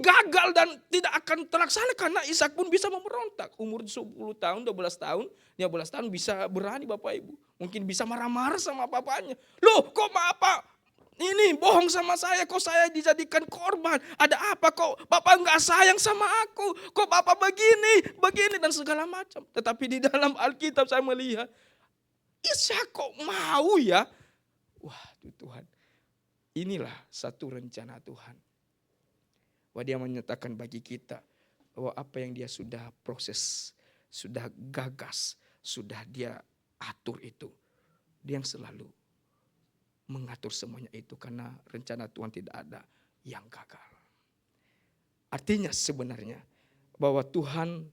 gagal dan tidak akan terlaksana karena Ishak pun bisa memberontak. Umur 10 tahun, 12 tahun, 15 tahun bisa berani Bapak Ibu. Mungkin bisa marah-marah sama bapaknya. Loh kok apa? Ini bohong sama saya, kok saya dijadikan korban. Ada apa kok Bapak enggak sayang sama aku. Kok Bapak begini dan segala macam. Tetapi di dalam Alkitab saya melihat. Ishak kok mau ya. Wah Tuhan. Inilah satu rencana Tuhan. Bahwa dia menyatakan bagi kita. Bahwa apa yang dia sudah proses. Sudah gagas. Sudah dia atur itu. Dia yang selalu mengatur semuanya itu karena rencana Tuhan tidak ada yang gagal. Artinya sebenarnya bahwa Tuhan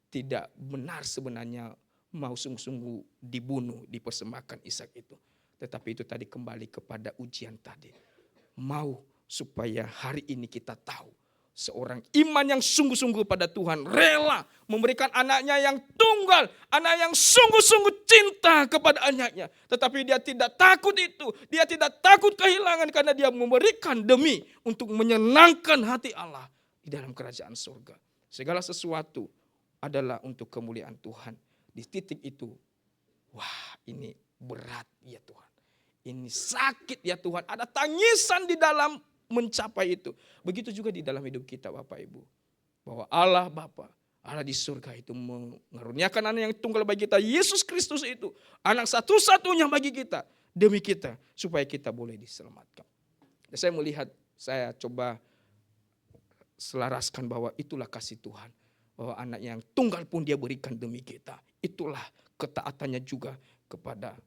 tidak benar sebenarnya mau sungguh-sungguh dibunuh, dipersembahkan Ishak itu. Tetapi itu tadi kembali kepada ujian tadi. Mau supaya hari ini kita tahu seorang iman yang sungguh-sungguh pada Tuhan rela memberikan anaknya yang tunggal, anak yang sungguh-sungguh cinta kepada anaknya. Tetapi dia tidak takut itu, dia tidak takut kehilangan karena dia memberikan demi untuk menyenangkan hati Allah di dalam kerajaan surga. Segala sesuatu adalah untuk kemuliaan Tuhan. Di titik itu, wah ini berat ya Tuhan. Ini sakit ya Tuhan. Ada tangisan di dalam mencapai itu. Begitu juga di dalam hidup kita Bapak Ibu. Bahwa Allah Bapa, Allah di surga itu mengaruniakan anak yang tunggal bagi kita. Yesus Kristus itu anak satu-satunya bagi kita. Demi kita. Supaya kita boleh diselamatkan. Dan saya melihat, saya coba selaraskan bahwa itulah kasih Tuhan. Bahwa anak yang tunggal pun dia berikan demi kita. Itulah ketaatannya juga kepada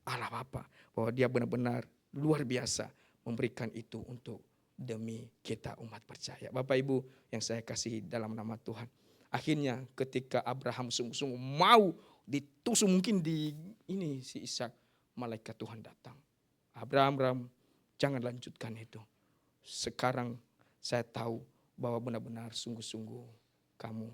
Allah Bapa. Bahwa dia benar-benar luar biasa memberikan itu untuk demi kita umat percaya. Bapak Ibu yang saya kasih dalam nama Tuhan. Akhirnya ketika Abraham sungguh-sungguh mau ditusuk mungkin di ini si Ishak, malaikat Tuhan datang. Abraham, jangan lanjutkan itu. Sekarang saya tahu bahwa benar-benar sungguh-sungguh kamu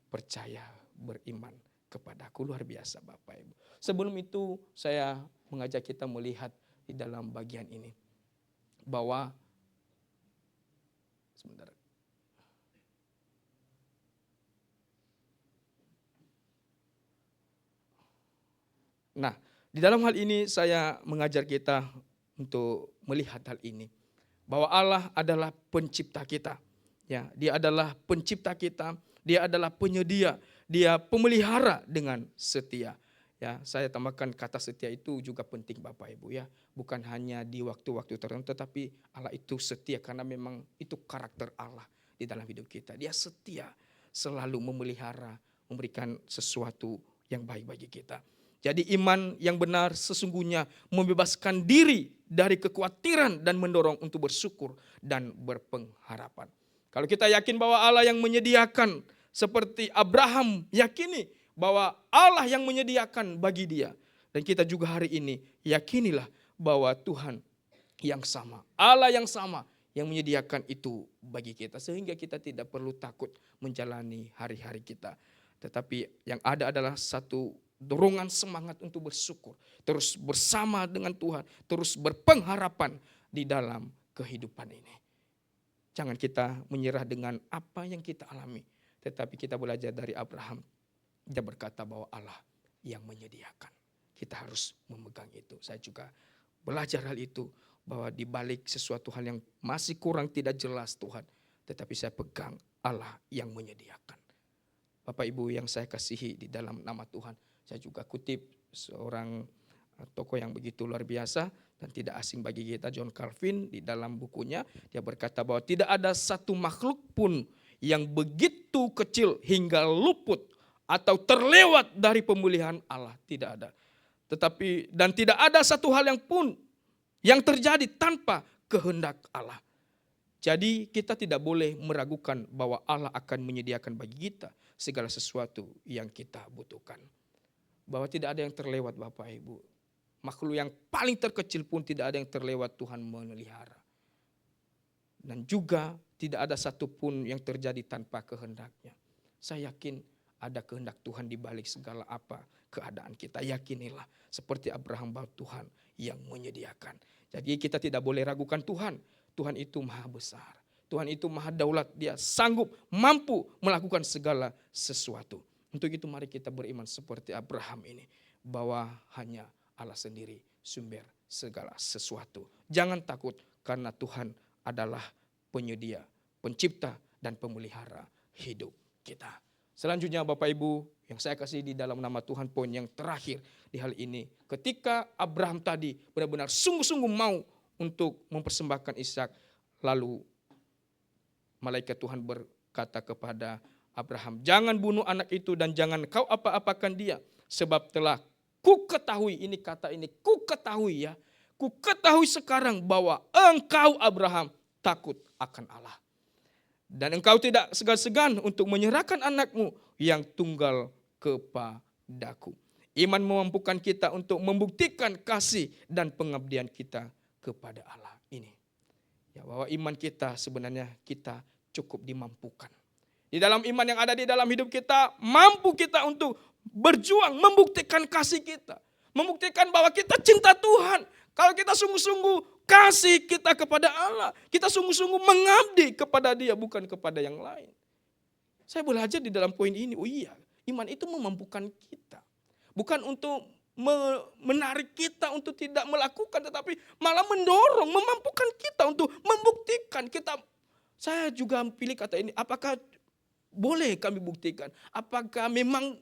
percaya, beriman kepadaku. Luar biasa Bapak Ibu. Sebelum itu saya mengajak kita melihat di dalam bagian ini. Bahwa, sebentar. Nah, di dalam hal ini saya mengajar kita untuk melihat hal ini. Bahwa Allah adalah pencipta kita. Ya, dia adalah pencipta kita, dia adalah penyedia, dia pemelihara dengan setia. Ya, saya tambahkan kata setia itu juga penting Bapak Ibu ya. Bukan hanya di waktu-waktu tertentu, tetapi Allah itu setia karena memang itu karakter Allah di dalam hidup kita. Dia setia, selalu memelihara, memberikan sesuatu yang baik bagi kita. Jadi iman yang benar sesungguhnya membebaskan diri dari kekhawatiran dan mendorong untuk bersyukur dan berpengharapan. Kalau kita yakin bahwa Allah yang menyediakan seperti Abraham yakini bahwa Allah yang menyediakan bagi dia. Dan kita juga hari ini yakinilah bahwa Tuhan yang sama, Allah yang sama yang menyediakan itu bagi kita. Sehingga kita tidak perlu takut menjalani hari-hari kita. Tetapi yang ada adalah satu dorongan semangat untuk bersyukur. Terus bersama dengan Tuhan. Terus berpengharapan di dalam kehidupan ini. Jangan kita menyerah dengan apa yang kita alami. Tetapi kita belajar dari Abraham. Dia berkata bahwa Allah yang menyediakan. Kita harus memegang itu. Saya juga belajar hal itu. Bahwa di balik sesuatu hal yang masih kurang tidak jelas Tuhan. Tetapi saya pegang Allah yang menyediakan. Bapak Ibu yang saya kasihi di dalam nama Tuhan. Saya juga kutip seorang tokoh yang begitu luar biasa dan tidak asing bagi kita, John Calvin, di dalam bukunya. Dia berkata bahwa tidak ada satu makhluk pun yang begitu kecil hingga luput atau terlewat dari pemulihan Allah. Tidak ada. Dan tidak ada satu hal yang pun yang terjadi tanpa kehendak Allah. Jadi kita tidak boleh meragukan bahwa Allah akan menyediakan bagi kita segala sesuatu yang kita butuhkan. Bahwa tidak ada yang terlewat Bapak Ibu. Makhluk yang paling terkecil pun tidak ada yang terlewat Tuhan memelihara. Dan juga tidak ada satupun yang terjadi tanpa kehendaknya. Saya yakin ada kehendak Tuhan di balik segala apa keadaan kita. Yakinilah seperti Abraham bahwa Tuhan yang menyediakan. Jadi kita tidak boleh ragukan Tuhan. Tuhan itu maha besar. Tuhan itu maha daulat. Dia sanggup, mampu melakukan segala sesuatu. Untuk itu mari kita beriman seperti Abraham ini. Bahwa hanya Allah sendiri sumber segala sesuatu. Jangan takut karena Tuhan adalah penyedia, pencipta dan pemelihara hidup kita. Selanjutnya Bapak Ibu yang saya kasih di dalam nama Tuhan, poin yang terakhir di hal ini. Ketika Abraham tadi benar-benar sungguh-sungguh mau untuk mempersembahkan Ishak. Lalu malaikat Tuhan berkata kepada Abraham, jangan bunuh anak itu dan jangan kau apa-apakan dia. Sebab telah ku ketahui, ini kata ini, ku ketahui ya. Ku ketahui sekarang bahwa engkau Abraham takut akan Allah. Dan engkau tidak segan-segan untuk menyerahkan anakmu yang tunggal kepadaku. Iman memampukan kita untuk membuktikan kasih dan pengabdian kita kepada Allah ini. Ya, bahwa iman kita sebenarnya kita cukup dimampukan. Di dalam iman yang ada di dalam hidup kita, mampu kita untuk berjuang, membuktikan kasih kita. Membuktikan bahwa kita cinta Tuhan. Kalau kita sungguh-sungguh kasih kita kepada Allah. Kita sungguh-sungguh mengabdi kepada Dia, bukan kepada yang lain. Saya belajar di dalam poin ini, oh iya, iman itu memampukan kita. Bukan untuk menarik kita untuk tidak melakukan, tetapi malah mendorong, memampukan kita untuk membuktikan kita. Saya juga pilih kata ini, apakah boleh kami buktikan? Apakah memang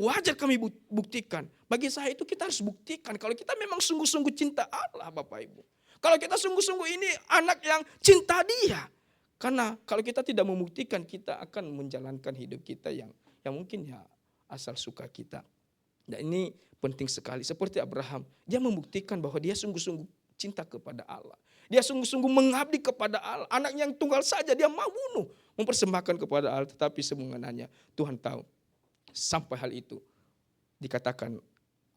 wajar kami buktikan? Bagi saya itu kita harus buktikan kalau kita memang sungguh-sungguh cinta Allah, Bapak Ibu. Kalau kita sungguh-sungguh ini anak yang cinta Dia. Karena kalau kita tidak membuktikan, kita akan menjalankan hidup kita yang mungkin ya asal suka kita. Dan ini penting sekali. Seperti Abraham, dia membuktikan bahwa dia sungguh-sungguh cinta kepada Allah. Dia sungguh-sungguh mengabdi kepada Allah. Anak yang tunggal saja dia mau bunuh, mempersembahkan kepada Allah. Tetapi sebenarnya Tuhan tahu. Sampai hal itu dikatakan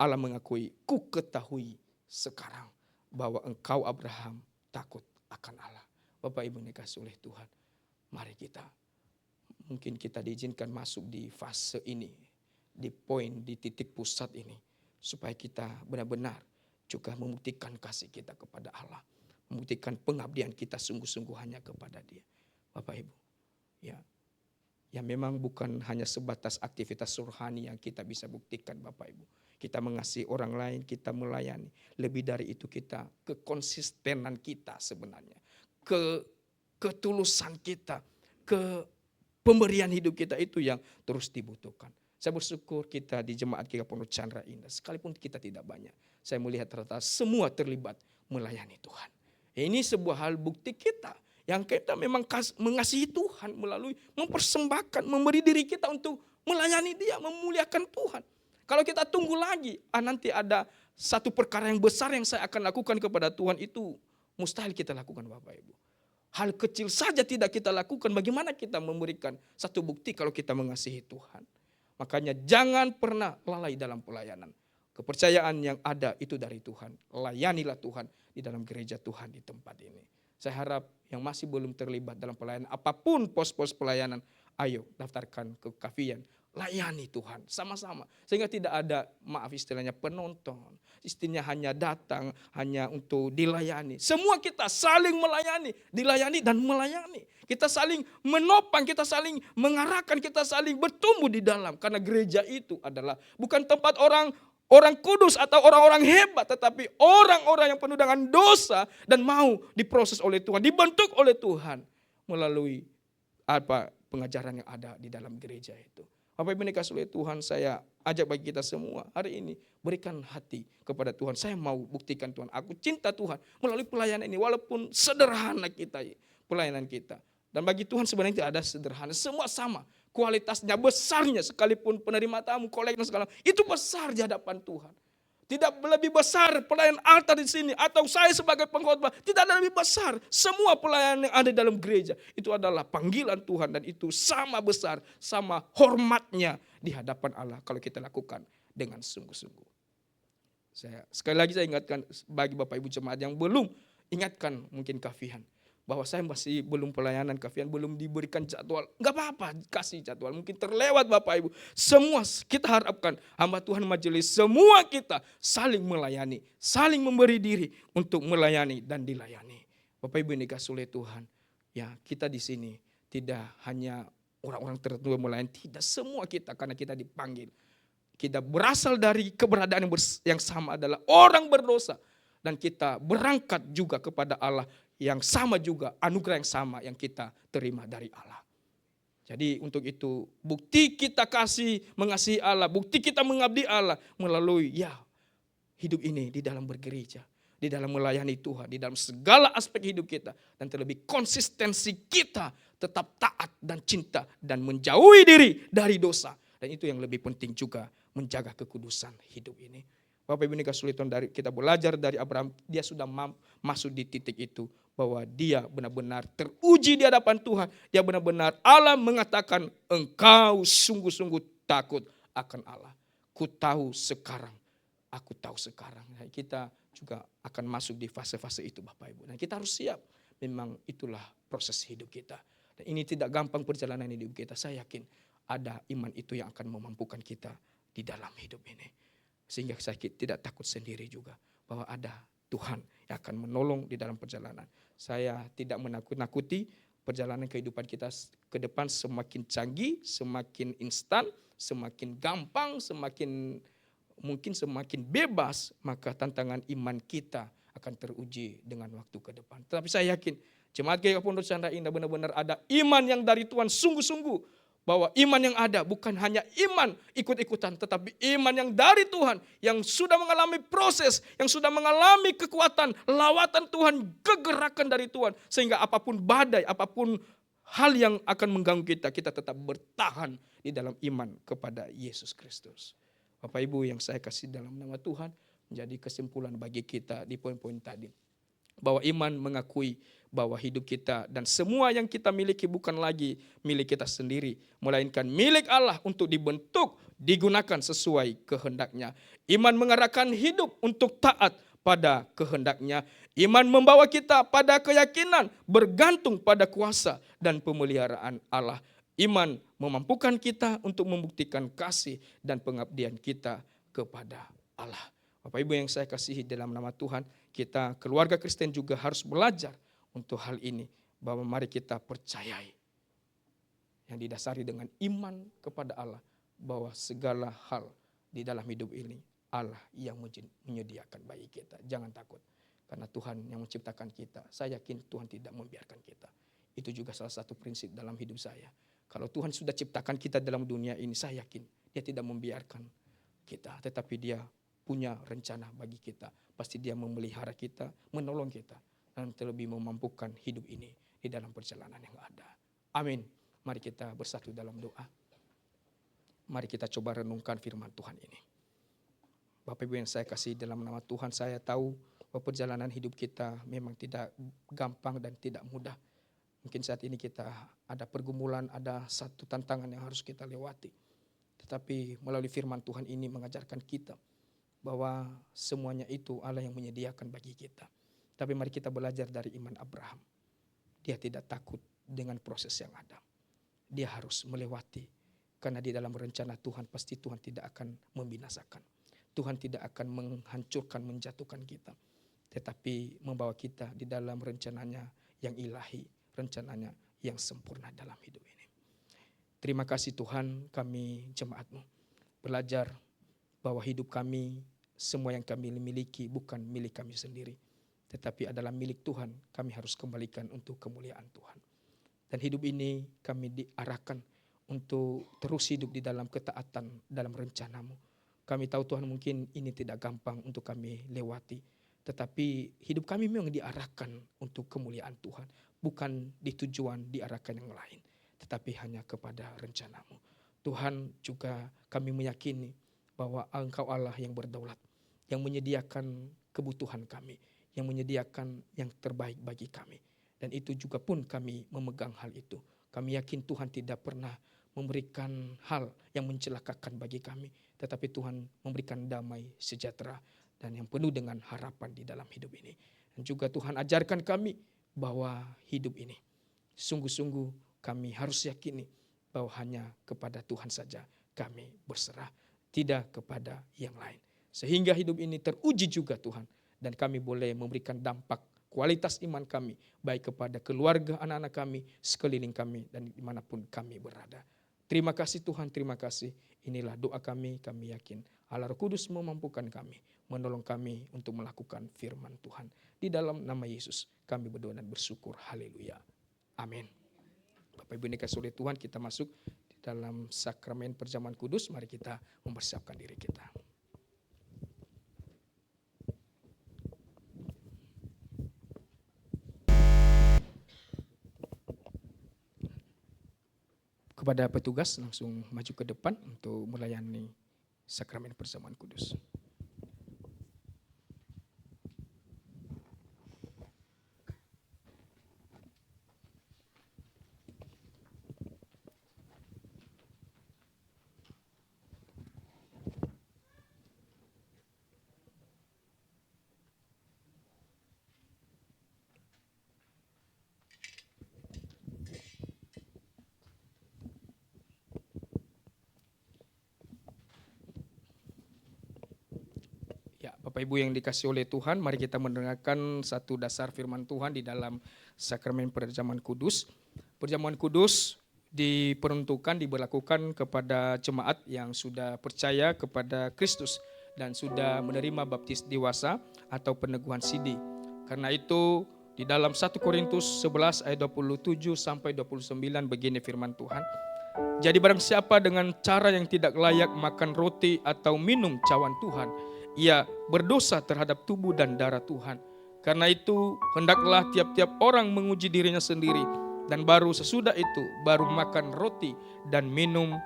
Allah mengakui, ku ketahui sekarang bahwa engkau Abraham takut akan Allah. Bapak Ibu dikasihi oleh Tuhan, mari mungkin kita diizinkan masuk di fase ini, di poin, di titik pusat ini, supaya kita benar-benar juga membuktikan kasih kita kepada Allah, membuktikan pengabdian kita sungguh-sungguh hanya kepada Dia. Bapak Ibu, ya memang bukan hanya sebatas aktivitas rohani yang kita bisa buktikan, Bapak Ibu. Kita mengasihi orang lain, kita melayani. Lebih dari itu kita kekonsistenan kita sebenarnya. Ketulusan kita, pemberian hidup kita itu yang terus dibutuhkan. Saya bersyukur kita di Jemaat GKI Pondok Chandra Indah, sekalipun kita tidak banyak, saya melihat rata-rata semua terlibat melayani Tuhan. Ini sebuah hal bukti kita, yang kita memang mengasihi Tuhan melalui mempersembahkan, memberi diri kita untuk melayani Dia, memuliakan Tuhan. Kalau kita tunggu lagi, nanti ada satu perkara yang besar yang saya akan lakukan kepada Tuhan, itu mustahil kita lakukan, Bapak Ibu. Hal kecil saja tidak kita lakukan, bagaimana kita memberikan satu bukti kalau kita mengasihi Tuhan. Makanya jangan pernah lalai dalam pelayanan. Kepercayaan yang ada itu dari Tuhan. Layanilah Tuhan di dalam gereja Tuhan di tempat ini. Saya harap yang masih belum terlibat dalam pelayanan, apapun pos-pos pelayanan, ayo daftarkan ke Kafian. Layani Tuhan sama-sama. Sehingga tidak ada, maaf istilahnya, penonton. Istilahnya hanya datang, hanya untuk dilayani. Semua kita saling melayani, dilayani dan melayani. Kita saling menopang, kita saling mengarahkan, kita saling bertumbuh di dalam. Karena gereja itu adalah bukan tempat orang kudus atau orang-orang hebat, tetapi orang-orang yang penuh dengan dosa dan mau diproses oleh Tuhan, dibentuk oleh Tuhan melalui pengajaran yang ada di dalam gereja itu. Bapak Ibu dikasihi oleh Tuhan, saya ajak bagi kita semua hari ini, berikan hati kepada Tuhan. Saya mau buktikan Tuhan, aku cinta Tuhan melalui pelayanan ini, walaupun sederhana pelayanan kita. Dan bagi Tuhan sebenarnya tidak ada sederhana, semua sama. Kualitasnya, besarnya, sekalipun penerima tamu, kolektor segala, itu besar di hadapan Tuhan. Tidak lebih besar pelayanan altar di sini, atau saya sebagai pengkhotbah, tidak ada lebih besar. Semua pelayanan yang ada dalam gereja, itu adalah panggilan Tuhan, dan itu sama besar, sama hormatnya di hadapan Allah kalau kita lakukan dengan sungguh-sungguh. Sekali lagi saya ingatkan bagi Bapak Ibu jemaat yang belum, ingatkan mungkin Kafian, bahwa saya masih belum pelayanan Kafian, belum diberikan jadwal. Enggak apa-apa, kasih jadwal. Mungkin terlewat Bapak Ibu. Semua kita harapkan hamba Tuhan majelis, semua kita saling melayani, saling memberi diri untuk melayani dan dilayani. Bapak Ibu yang dikasihi oleh Tuhan, ya kita di sini tidak hanya orang-orang tertentu yang melayani, tidak, semua kita, karena kita dipanggil. Kita berasal dari keberadaan yang sama, adalah orang berdosa. Dan kita berangkat juga kepada Allah yang sama juga, anugerah yang sama yang kita terima dari Allah. Jadi untuk itu bukti kita mengasihi Allah, bukti kita mengabdi Allah melalui hidup ini di dalam bergereja, di dalam melayani Tuhan, di dalam segala aspek hidup kita. Dan terlebih konsistensi kita tetap taat dan cinta dan menjauhi diri dari dosa. Dan itu yang lebih penting juga, menjaga kekudusan hidup ini. Bapak Ibu dikasihi Tuhan, kita belajar dari Abraham, dia sudah masuk di titik itu, bahwa dia benar-benar teruji di hadapan Tuhan. Dia benar-benar, Allah mengatakan, engkau sungguh-sungguh takut akan Allah. Ku tahu sekarang, aku tahu sekarang. Nah, kita juga akan masuk di fase-fase itu Bapak Ibu. Dan kita harus siap, memang itulah proses hidup kita. Dan ini tidak gampang perjalanan hidup kita. Saya yakin ada iman itu yang akan memampukan kita di dalam hidup ini. Sehingga saya tidak takut sendiri juga, bahwa ada Tuhan yang akan menolong di dalam perjalanan. Saya tidak menakut-nakuti perjalanan kehidupan kita ke depan semakin canggih, semakin instan, semakin gampang, semakin bebas, maka tantangan iman kita akan teruji dengan waktu ke depan. Tetapi saya yakin jemaat GKI Pondok Chandra Indah benar-benar ada iman yang dari Tuhan sungguh-sungguh. Bahwa iman yang ada bukan hanya iman ikut-ikutan, tetapi iman yang dari Tuhan, yang sudah mengalami proses, yang sudah mengalami kekuatan, lawatan Tuhan, kegerakan dari Tuhan. Sehingga apapun badai, apapun hal yang akan mengganggu kita, kita tetap bertahan di dalam iman kepada Yesus Kristus. Bapak Ibu yang saya kasih dalam nama Tuhan, menjadi kesimpulan bagi kita di poin-poin tadi. Bahwa iman mengakui bahwa hidup kita dan semua yang kita miliki bukan lagi milik kita sendiri, melainkan milik Allah untuk dibentuk, digunakan sesuai kehendaknya. Iman mengarahkan hidup untuk taat pada kehendaknya. Iman membawa kita pada keyakinan bergantung pada kuasa dan pemeliharaan Allah. Iman memampukan kita untuk membuktikan kasih dan pengabdian kita kepada Allah. Bapak Ibu yang saya kasihi dalam nama Tuhan, kita keluarga Kristen juga harus belajar untuk hal ini. Bahwa mari kita percayai yang didasari dengan iman kepada Allah. Bahwa segala hal di dalam hidup ini Allah yang menyediakan bagi kita. Jangan takut. Karena Tuhan yang menciptakan kita. Saya yakin Tuhan tidak membiarkan kita. Itu juga salah satu prinsip dalam hidup saya. Kalau Tuhan sudah ciptakan kita dalam dunia ini, saya yakin Dia tidak membiarkan kita. Tetapi Dia punya rencana bagi kita. Pasti Dia memelihara kita, menolong kita. Dan terlebih memampukan hidup ini di dalam perjalanan yang ada. Amin. Mari kita bersatu dalam doa. Mari kita coba renungkan firman Tuhan ini. Bapak Ibu yang saya kasih dalam nama Tuhan, saya tahu bahwa perjalanan hidup kita memang tidak gampang dan tidak mudah. Mungkin saat ini kita ada pergumulan, ada satu tantangan yang harus kita lewati. Tetapi melalui firman Tuhan ini mengajarkan kita bahwa semuanya itu Allah yang menyediakan bagi kita. Tapi mari kita belajar dari iman Abraham. Dia tidak takut dengan proses yang ada. Dia harus melewati. Karena di dalam rencana Tuhan pasti Tuhan tidak akan membinasakan. Tuhan tidak akan menghancurkan, menjatuhkan kita. Tetapi membawa kita di dalam rencananya yang ilahi. Rencananya yang sempurna dalam hidup ini. Terima kasih Tuhan, kami jemaat-Mu belajar bahwa hidup kami, semua yang kami miliki bukan milik kami sendiri. Tetapi adalah milik Tuhan, kami harus kembalikan untuk kemuliaan Tuhan. Dan hidup ini kami diarahkan untuk terus hidup di dalam ketaatan, dalam rencana-Mu. Kami tahu Tuhan mungkin ini tidak gampang untuk kami lewati. Tetapi hidup kami memang diarahkan untuk kemuliaan Tuhan. Bukan di tujuan diarahkan yang lain. Tetapi hanya kepada rencana-Mu. Tuhan juga kami meyakini bahwa Engkau Allah yang berdaulat. Yang menyediakan kebutuhan kami. Yang menyediakan yang terbaik bagi kami. Dan itu juga pun kami memegang hal itu. Kami yakin Tuhan tidak pernah memberikan hal yang mencelakakan bagi kami. Tetapi Tuhan memberikan damai, sejahtera, dan yang penuh dengan harapan di dalam hidup ini. Dan juga Tuhan ajarkan kami bahwa hidup ini sungguh-sungguh kami harus yakini bahwa hanya kepada Tuhan saja kami berserah. Tidak kepada yang lain. Sehingga hidup ini teruji juga Tuhan. Dan kami boleh memberikan dampak kualitas iman kami. Baik kepada keluarga, anak-anak kami, sekeliling kami, dan dimanapun kami berada. Terima kasih Tuhan, terima kasih. Inilah doa kami yakin Allah Roh Kudus memampukan kami. Menolong kami untuk melakukan firman Tuhan. Di dalam nama Yesus kami berdoa dan bersyukur. Haleluya. Amin. Bapak Ibu dikasihi oleh Tuhan, kita masuk di dalam sakramen perjamuan kudus. Mari kita mempersiapkan diri kita. Kepada petugas langsung maju ke depan untuk melayani sakramen perjamuan kudus. Bapak Ibu yang dikasihi oleh Tuhan, mari kita mendengarkan satu dasar firman Tuhan di dalam sakramen perjamuan kudus. Perjamuan kudus diberlakukan kepada jemaat yang sudah percaya kepada Kristus dan sudah menerima baptis dewasa atau peneguhan sidi. Karena itu di dalam 1 Korintus 11 ayat 27 sampai 29 begini firman Tuhan. Jadi barang siapa dengan cara yang tidak layak makan roti atau minum cawan Tuhan, ia berdosa terhadap tubuh dan darah Tuhan. Karena itu hendaklah tiap-tiap orang menguji dirinya sendiri, dan baru sesudah itu baru makan roti dan minum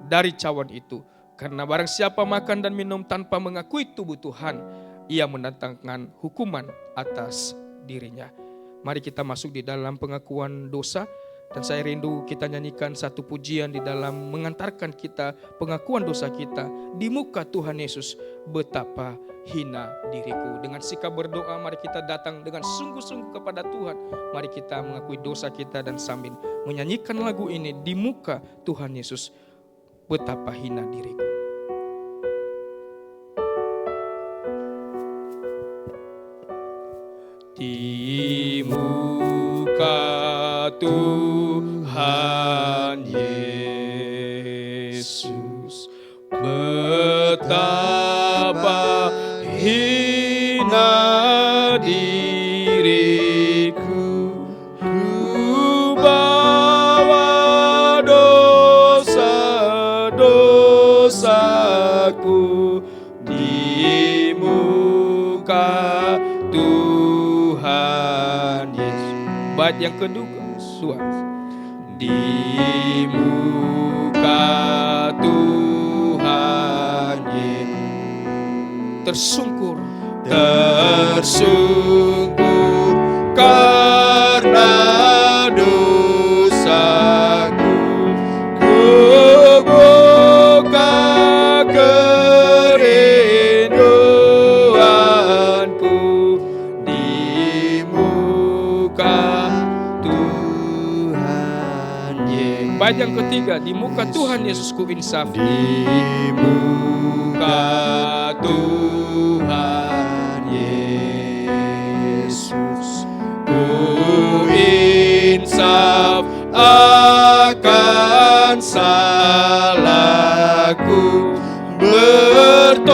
dari cawan itu. Karena barang siapa makan dan minum tanpa mengakui tubuh Tuhan, ia mendatangkan hukuman atas dirinya. Mari kita masuk di dalam pengakuan dosa. Dan saya rindu kita nyanyikan satu pujian di dalam mengantarkan kita pengakuan dosa kita di muka Tuhan Yesus. Betapa hina diriku. Dengan sikap berdoa mari kita datang dengan sungguh-sungguh kepada Tuhan. Mari kita mengakui dosa kita dan sambil menyanyikan lagu ini di muka Tuhan Yesus. Betapa hina diriku. Di muka Tuhan Yesus, betapa hina diriku, ku bawa dosa-dosaku di muka Tuhan Yesus. Bait yang kedua, di muka Tuhan Yesus, tersungkur karena dosaku, ku buka kerinduanku di muka Bait yang ketiga, di muka Tuhan Yesus ku insaf. Di muka Tuhan Yesus ku insaf akan salahku, bertobat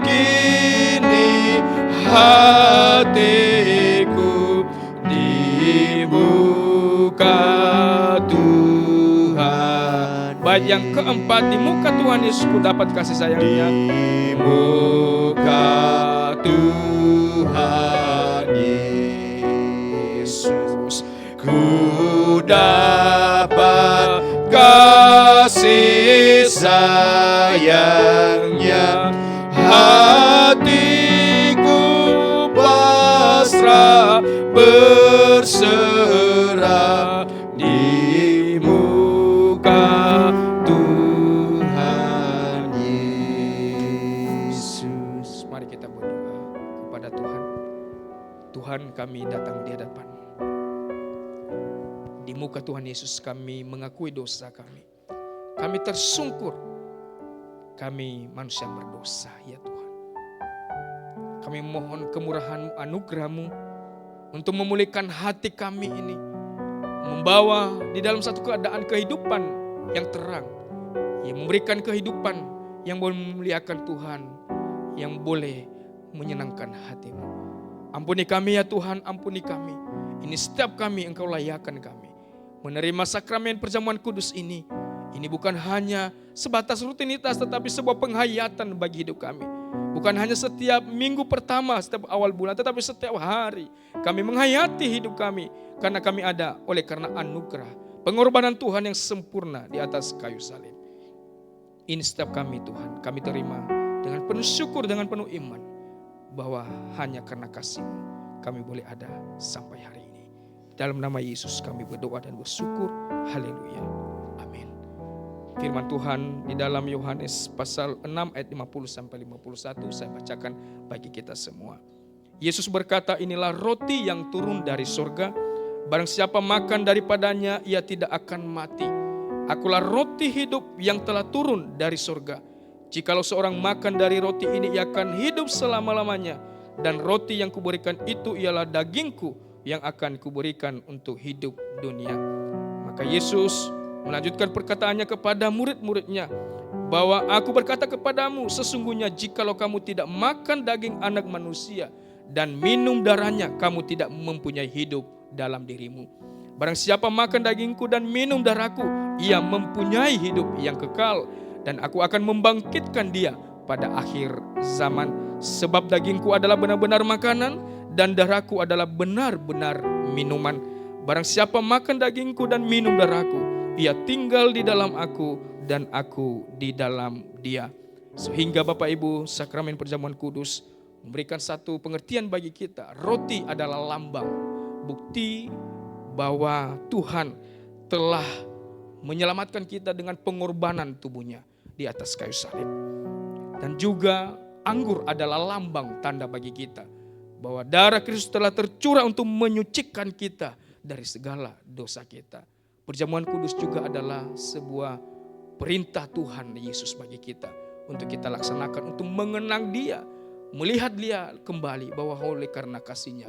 kini hatiku di muka Tuhan. Bait yang keempat, di muka Tuhan Yesus ku dapat kasih sayangnya. Di muka Tuhan Yesus ku dapat kasih sayangnya. Hatiku pasrah berserah di muka Tuhan Yesus. Mari kita berdoa kepada Tuhan. Tuhan, kami datang di hadapan. Di muka Tuhan Yesus kami mengakui dosa kami. Kami tersungkur. Kami manusia berdosa, ya Tuhan. Kami mohon kemurahan-Mu, anugerah-Mu untuk memulihkan hati kami ini. Membawa di dalam satu keadaan kehidupan yang terang. Yang memberikan kehidupan yang boleh memuliakan Tuhan. Yang boleh menyenangkan hati-Mu. Ampuni kami ya Tuhan, ampuni kami. Ini setiap kami Engkau layakkan kami. Menerima sakramen perjamuan kudus ini. Ini bukan hanya sebatas rutinitas tetapi sebuah penghayatan bagi hidup kami. Bukan hanya setiap minggu pertama, setiap awal bulan, tetapi setiap hari kami menghayati hidup kami. Karena kami ada oleh karena anugerah, pengorbanan Tuhan yang sempurna di atas kayu salib. Ini setiap kami Tuhan, kami terima dengan penuh syukur, dengan penuh iman. Bahwa hanya karena kasih-Mu kami boleh ada sampai hari ini. Dalam nama Yesus kami berdoa dan bersyukur. Haleluya. Amin. Firman Tuhan di dalam Yohanes pasal 6 ayat 50 sampai 51 saya bacakan bagi kita semua. Yesus berkata, inilah roti yang turun dari surga. Barang siapa makan daripadanya ia tidak akan mati. Akulah roti hidup yang telah turun dari surga. Jikalau seorang makan dari roti ini, ia akan hidup selama-lamanya. Dan roti yang kuberikan itu ialah dagingku yang akan kuberikan untuk hidup dunia. Maka Yesus melanjutkan perkataannya kepada murid-muridnya, bahwa aku berkata kepadamu, sesungguhnya jikalau kamu tidak makan daging anak manusia dan minum darahnya, kamu tidak mempunyai hidup dalam dirimu. Barang siapa makan dagingku dan minum darahku, ia mempunyai hidup yang kekal, dan aku akan membangkitkan dia pada akhir zaman. Sebab dagingku adalah benar-benar makanan, dan darahku adalah benar-benar minuman. Barang siapa makan dagingku dan minum darahku, ia tinggal di dalam aku dan aku di dalam dia. Sehingga Bapak Ibu, sakramen perjamuan kudus memberikan satu pengertian bagi kita. Roti adalah lambang, bukti bahwa Tuhan telah menyelamatkan kita dengan pengorbanan tubuhnya di atas kayu salib. Dan juga anggur adalah lambang tanda bagi kita bahwa darah Kristus telah tercurah untuk menyucikan kita dari segala dosa kita. Perjamuan kudus juga adalah sebuah perintah Tuhan Yesus bagi kita untuk kita laksanakan, untuk mengenang Dia, melihat Dia kembali, bahwa oleh karena kasih-Nya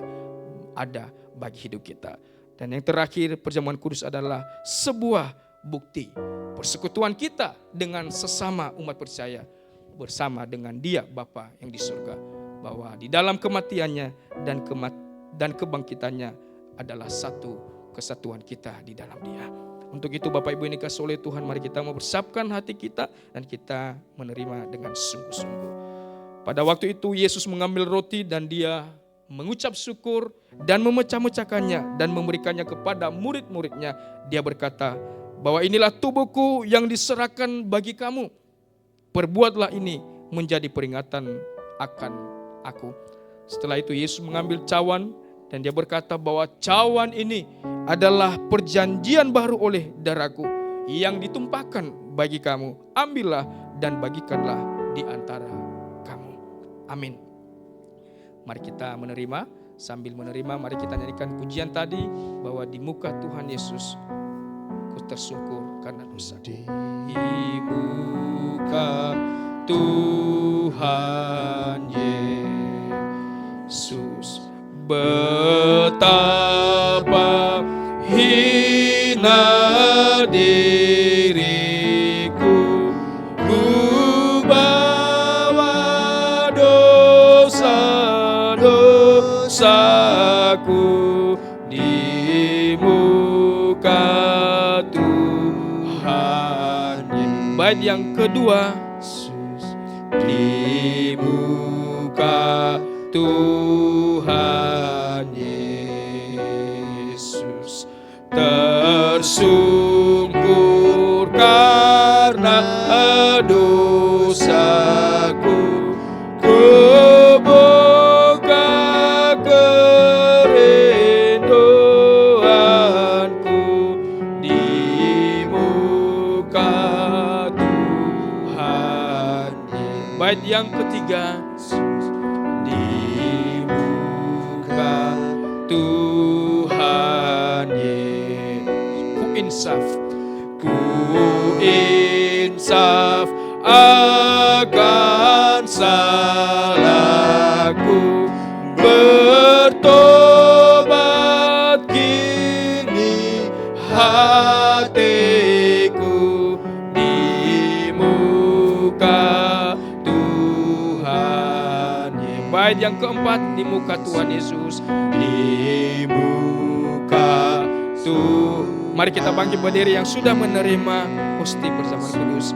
ada bagi hidup kita. Dan yang terakhir, perjamuan kudus adalah sebuah bukti persekutuan kita dengan sesama umat percaya bersama dengan Dia Bapa yang di surga, bahwa di dalam kematiannya dan kebangkitannya adalah satu kesatuan kita di dalam Dia. Untuk itu Bapak Ibu yang dikasihi oleh Tuhan, mari kita mempersiapkan hati kita dan kita menerima dengan sungguh-sungguh. Pada waktu itu Yesus mengambil roti dan Dia mengucap syukur dan memecah-mecahkannya dan memberikannya kepada murid-muridnya. Dia berkata bahwa inilah tubuhku yang diserahkan bagi kamu. Perbuatlah ini menjadi peringatan akan aku. Setelah itu Yesus mengambil cawan dan Dia berkata bahwa cawan ini adalah perjanjian baru oleh darahku yang ditumpahkan bagi kamu. Ambillah dan bagikanlah di antara kamu. Amin. Mari kita menerima. Sambil menerima, mari kita nyanyikan pujian tadi, bahwa di muka Tuhan Yesus ku tersungkur karena dosaku. Di muka Tuhan Yesus, betapa hina diriku, ku bawa dosa-dosaku di muka Tuhan. Bait yang kedua, di muka Tuhan Yesus, tersungkur karena dosaku, ku buka kerinduanku di muka Tuhan. Bait yang ketiga, di muka Tuhan Yesus, ku insaf akan salahku, bertobat kini hatiku di muka Tuhan. Bait yang keempat, di muka Tuhan Yesus, di muka Tuhan. Mari kita bangkit berdiri yang sudah menerima hosti perjamuan kudus.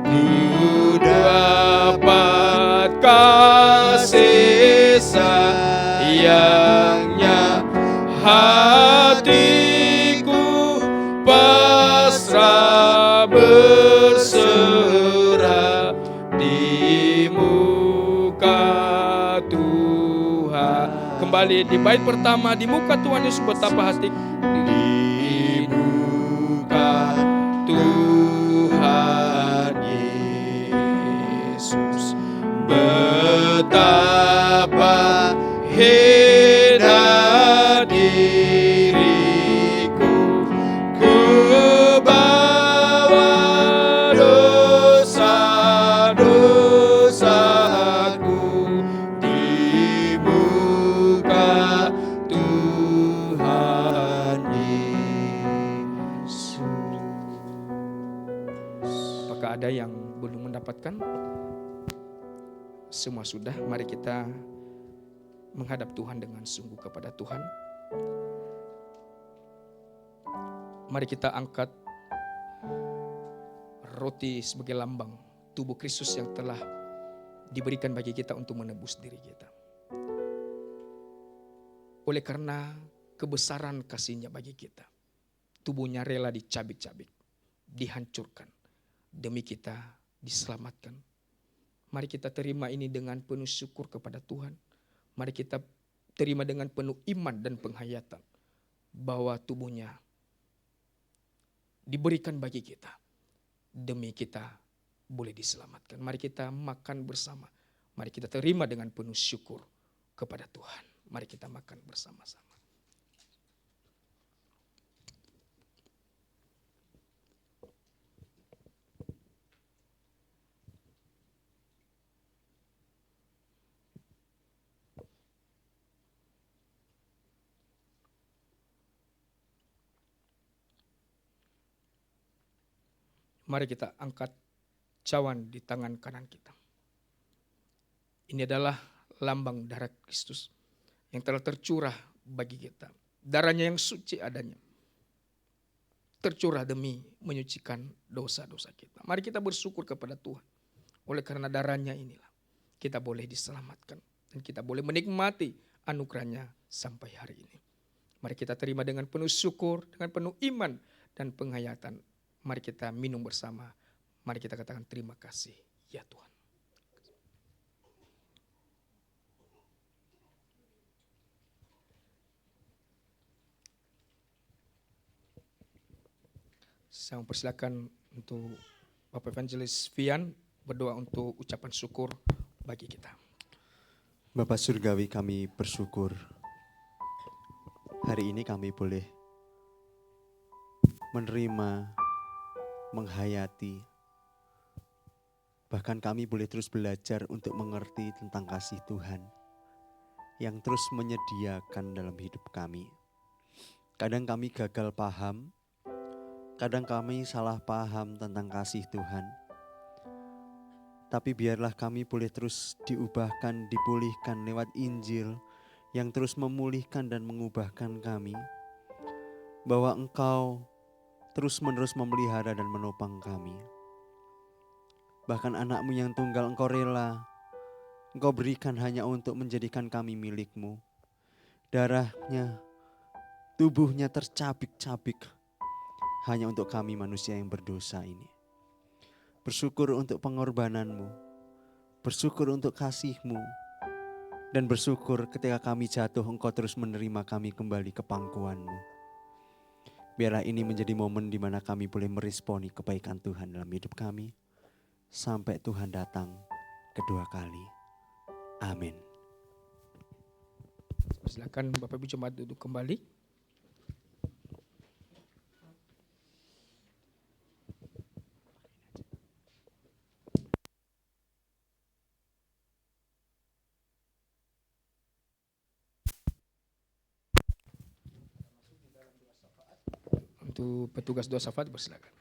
Ku dapat kasih sayangnya, hatiku pasrah berserah di muka Tuhan. Kembali di bait pertama, di muka Tuhan Yesus, betapa hati di muka Tuhan Yesus, betapa hina diriku, ku bawa dosa-dosa dapatkan? Semua sudah. Mari kita menghadap Tuhan dengan sungguh kepada Tuhan. Mari kita angkat roti sebagai lambang tubuh Kristus yang telah diberikan bagi kita untuk menebus diri kita. Oleh karena kebesaran kasih-Nya bagi kita, tubuhnya rela dicabik-cabik, dihancurkan, demi kita diselamatkan. Mari kita terima ini dengan penuh syukur kepada Tuhan. Mari kita terima dengan penuh iman dan penghayatan bahwa tubuhnya diberikan bagi kita, demi kita boleh diselamatkan. Mari kita makan bersama. Mari kita terima dengan penuh syukur kepada Tuhan. Mari kita makan bersama-sama. Mari kita angkat cawan di tangan kanan kita. Ini adalah lambang darah Kristus yang telah tercurah bagi kita. Darahnya yang suci adanya, tercurah demi menyucikan dosa-dosa kita. Mari kita bersyukur kepada Tuhan. Oleh karena darahnya inilah kita boleh diselamatkan dan kita boleh menikmati anugerahnya sampai hari ini. Mari kita terima dengan penuh syukur, dengan penuh iman dan penghayatan. Mari kita minum bersama. Mari kita katakan terima kasih ya Tuhan. Saya mempersilakan untuk Bapak Evangelis Fian berdoa untuk ucapan syukur bagi kita. Bapa Surgawi, kami bersyukur hari ini kami boleh menerima, menghayati, bahkan kami boleh terus belajar untuk mengerti tentang kasih Tuhan yang terus menyediakan dalam hidup kami. Kadang kami gagal paham, kadang kami salah paham tentang kasih Tuhan. Tapi biarlah kami boleh terus diubahkan, dipulihkan lewat Injil yang terus memulihkan dan mengubahkan kami. Bahwa Engkau terus-menerus memelihara dan menopang kami. Bahkan anak-Mu yang tunggal Engkau rela, Engkau berikan hanya untuk menjadikan kami milik-Mu. Darahnya, tubuhnya tercabik-cabik hanya untuk kami manusia yang berdosa ini. Bersyukur untuk pengorbanan-Mu, bersyukur untuk kasih-Mu, dan bersyukur ketika kami jatuh Engkau terus menerima kami kembali ke pangkuan-Mu. Biarlah ini menjadi momen di mana kami boleh meresponi kebaikan Tuhan dalam hidup kami sampai Tuhan datang kedua kali. Amin. Silakan Bapak Ibu jemaat duduk kembali. Untuk petugas doa syafaat bersilakan.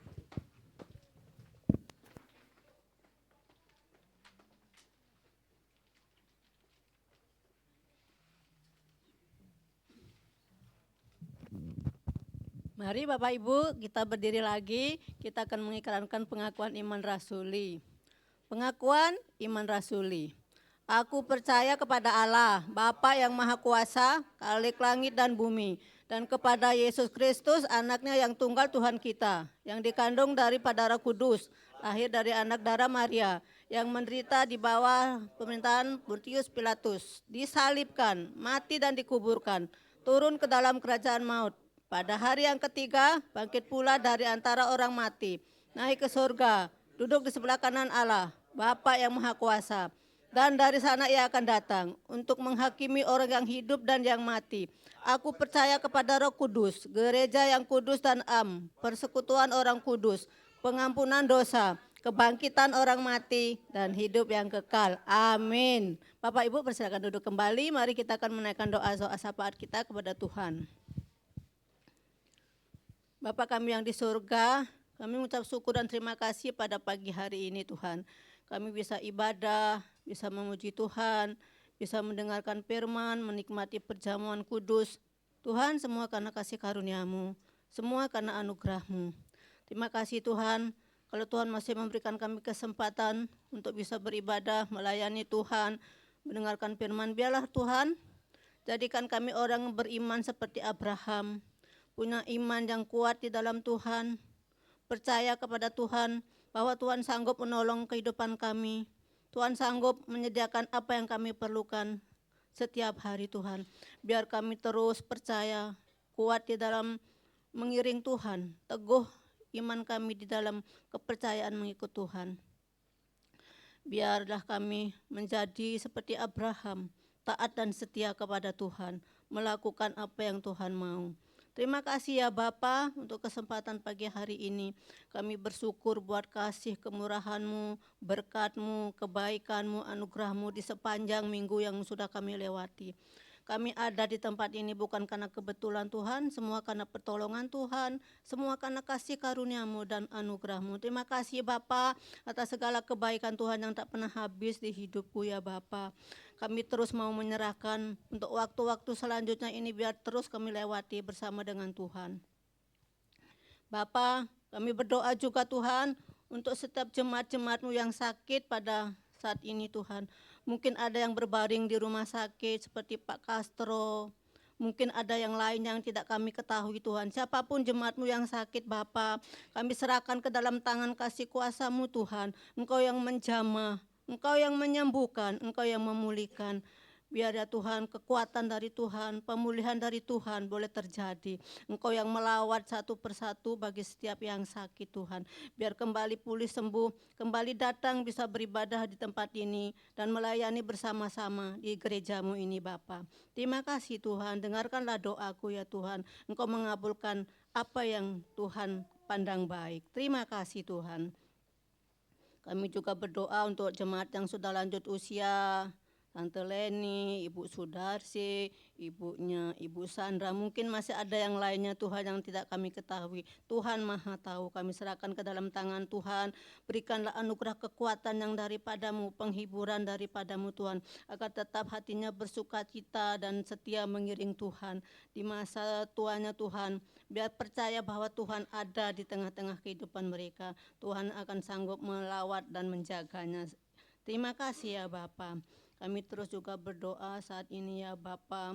Mari Bapak Ibu kita berdiri lagi, kita akan mengikrarkan pengakuan iman rasuli. Pengakuan iman rasuli. Aku percaya kepada Allah, Bapa yang Maha Kuasa, Khalik langit dan bumi, dan kepada Yesus Kristus, anaknya yang tunggal Tuhan kita, yang dikandung daripada Roh Kudus, lahir dari anak darah Maria, yang menderita di bawah pemerintahan Pontius Pilatus, disalibkan, mati dan dikuburkan, turun ke dalam kerajaan maut. Pada hari yang ketiga, bangkit pula dari antara orang mati, naik ke surga, duduk di sebelah kanan Allah, Bapa yang Maha Kuasa. Dan dari sana ia akan datang untuk menghakimi orang yang hidup dan yang mati. Aku percaya kepada Roh Kudus, gereja yang kudus dan persekutuan orang kudus, pengampunan dosa, kebangkitan orang mati, dan hidup yang kekal. Amin. Bapak Ibu persilakan duduk kembali, mari kita akan menaikkan doa syafaat kita kepada Tuhan. Bapa kami yang di surga, kami mengucap syukur dan terima kasih pada pagi hari ini Tuhan. kami bisa ibadah, bisa memuji Tuhan, bisa mendengarkan firman, menikmati perjamuan kudus. Tuhan, semua karena kasih karunia-Mu, semua karena anugerah-Mu. Terima kasih Tuhan, kalau Tuhan masih memberikan kami kesempatan untuk bisa beribadah, melayani Tuhan, mendengarkan firman, biarlah Tuhan, jadikan kami orang yang beriman seperti Abraham, punya iman yang kuat di dalam Tuhan, percaya kepada Tuhan, bahwa Tuhan sanggup menolong kehidupan kami. Tuhan sanggup menyediakan apa yang kami perlukan setiap hari Tuhan. Biar kami terus percaya, kuat di dalam mengiring Tuhan, teguh iman kami di dalam kepercayaan mengikut Tuhan. Biarlah kami menjadi seperti Abraham, taat dan setia kepada Tuhan, melakukan apa yang Tuhan mau. Terima kasih ya Bapa untuk kesempatan pagi hari ini. Kami bersyukur buat kasih kemurahan-Mu, berkat-Mu, kebaikan-Mu, anugerah-Mu di sepanjang minggu yang sudah kami lewati. Kami ada di tempat ini bukan karena kebetulan Tuhan, semua karena pertolongan Tuhan, semua karena kasih karunia-Mu dan anugerah-Mu. Terima kasih Bapa atas segala kebaikan Tuhan yang tak pernah habis di hidupku ya Bapa. Kami terus mau menyerahkan untuk waktu-waktu selanjutnya ini biar terus kami lewati bersama dengan Tuhan. Bapa, kami berdoa juga Tuhan untuk setiap jemaat-jemaat-Mu yang sakit pada saat ini Tuhan. Mungkin ada yang berbaring di rumah sakit seperti Pak Castro, mungkin ada yang lain yang tidak kami ketahui Tuhan. Siapapun jemaat-Mu yang sakit Bapa, kami serahkan ke dalam tangan kasih kuasa-Mu Tuhan. Engkau yang menjamah, Engkau yang menyembuhkan, Engkau yang memulihkan. Biar ya Tuhan, kekuatan dari Tuhan, pemulihan dari Tuhan boleh terjadi. Engkau yang melawat satu persatu bagi setiap yang sakit Tuhan. Biar kembali pulih sembuh, kembali datang bisa beribadah di tempat ini dan melayani bersama-sama di gereja-Mu ini Bapa. Terima kasih Tuhan, dengarkanlah doaku ya Tuhan. Engkau mengabulkan apa yang Tuhan pandang baik. Terima kasih Tuhan. Kami juga berdoa untuk jemaat yang sudah lanjut usia, Tante Leni, Ibu Sudarsi, ibunya Ibu Sandra, mungkin masih ada yang lainnya Tuhan yang tidak kami ketahui. Tuhan Maha Tahu, kami serahkan ke dalam tangan Tuhan. Berikanlah anugerah kekuatan yang daripada-Mu, penghiburan daripada-Mu Tuhan, agar tetap hatinya bersukacita dan setia mengiring Tuhan. Di masa tuanya Tuhan, biar percaya bahwa Tuhan ada di tengah-tengah kehidupan mereka. Tuhan akan sanggup melawat dan menjaganya. Terima kasih ya Bapa. Kami terus juga berdoa saat ini ya Bapa,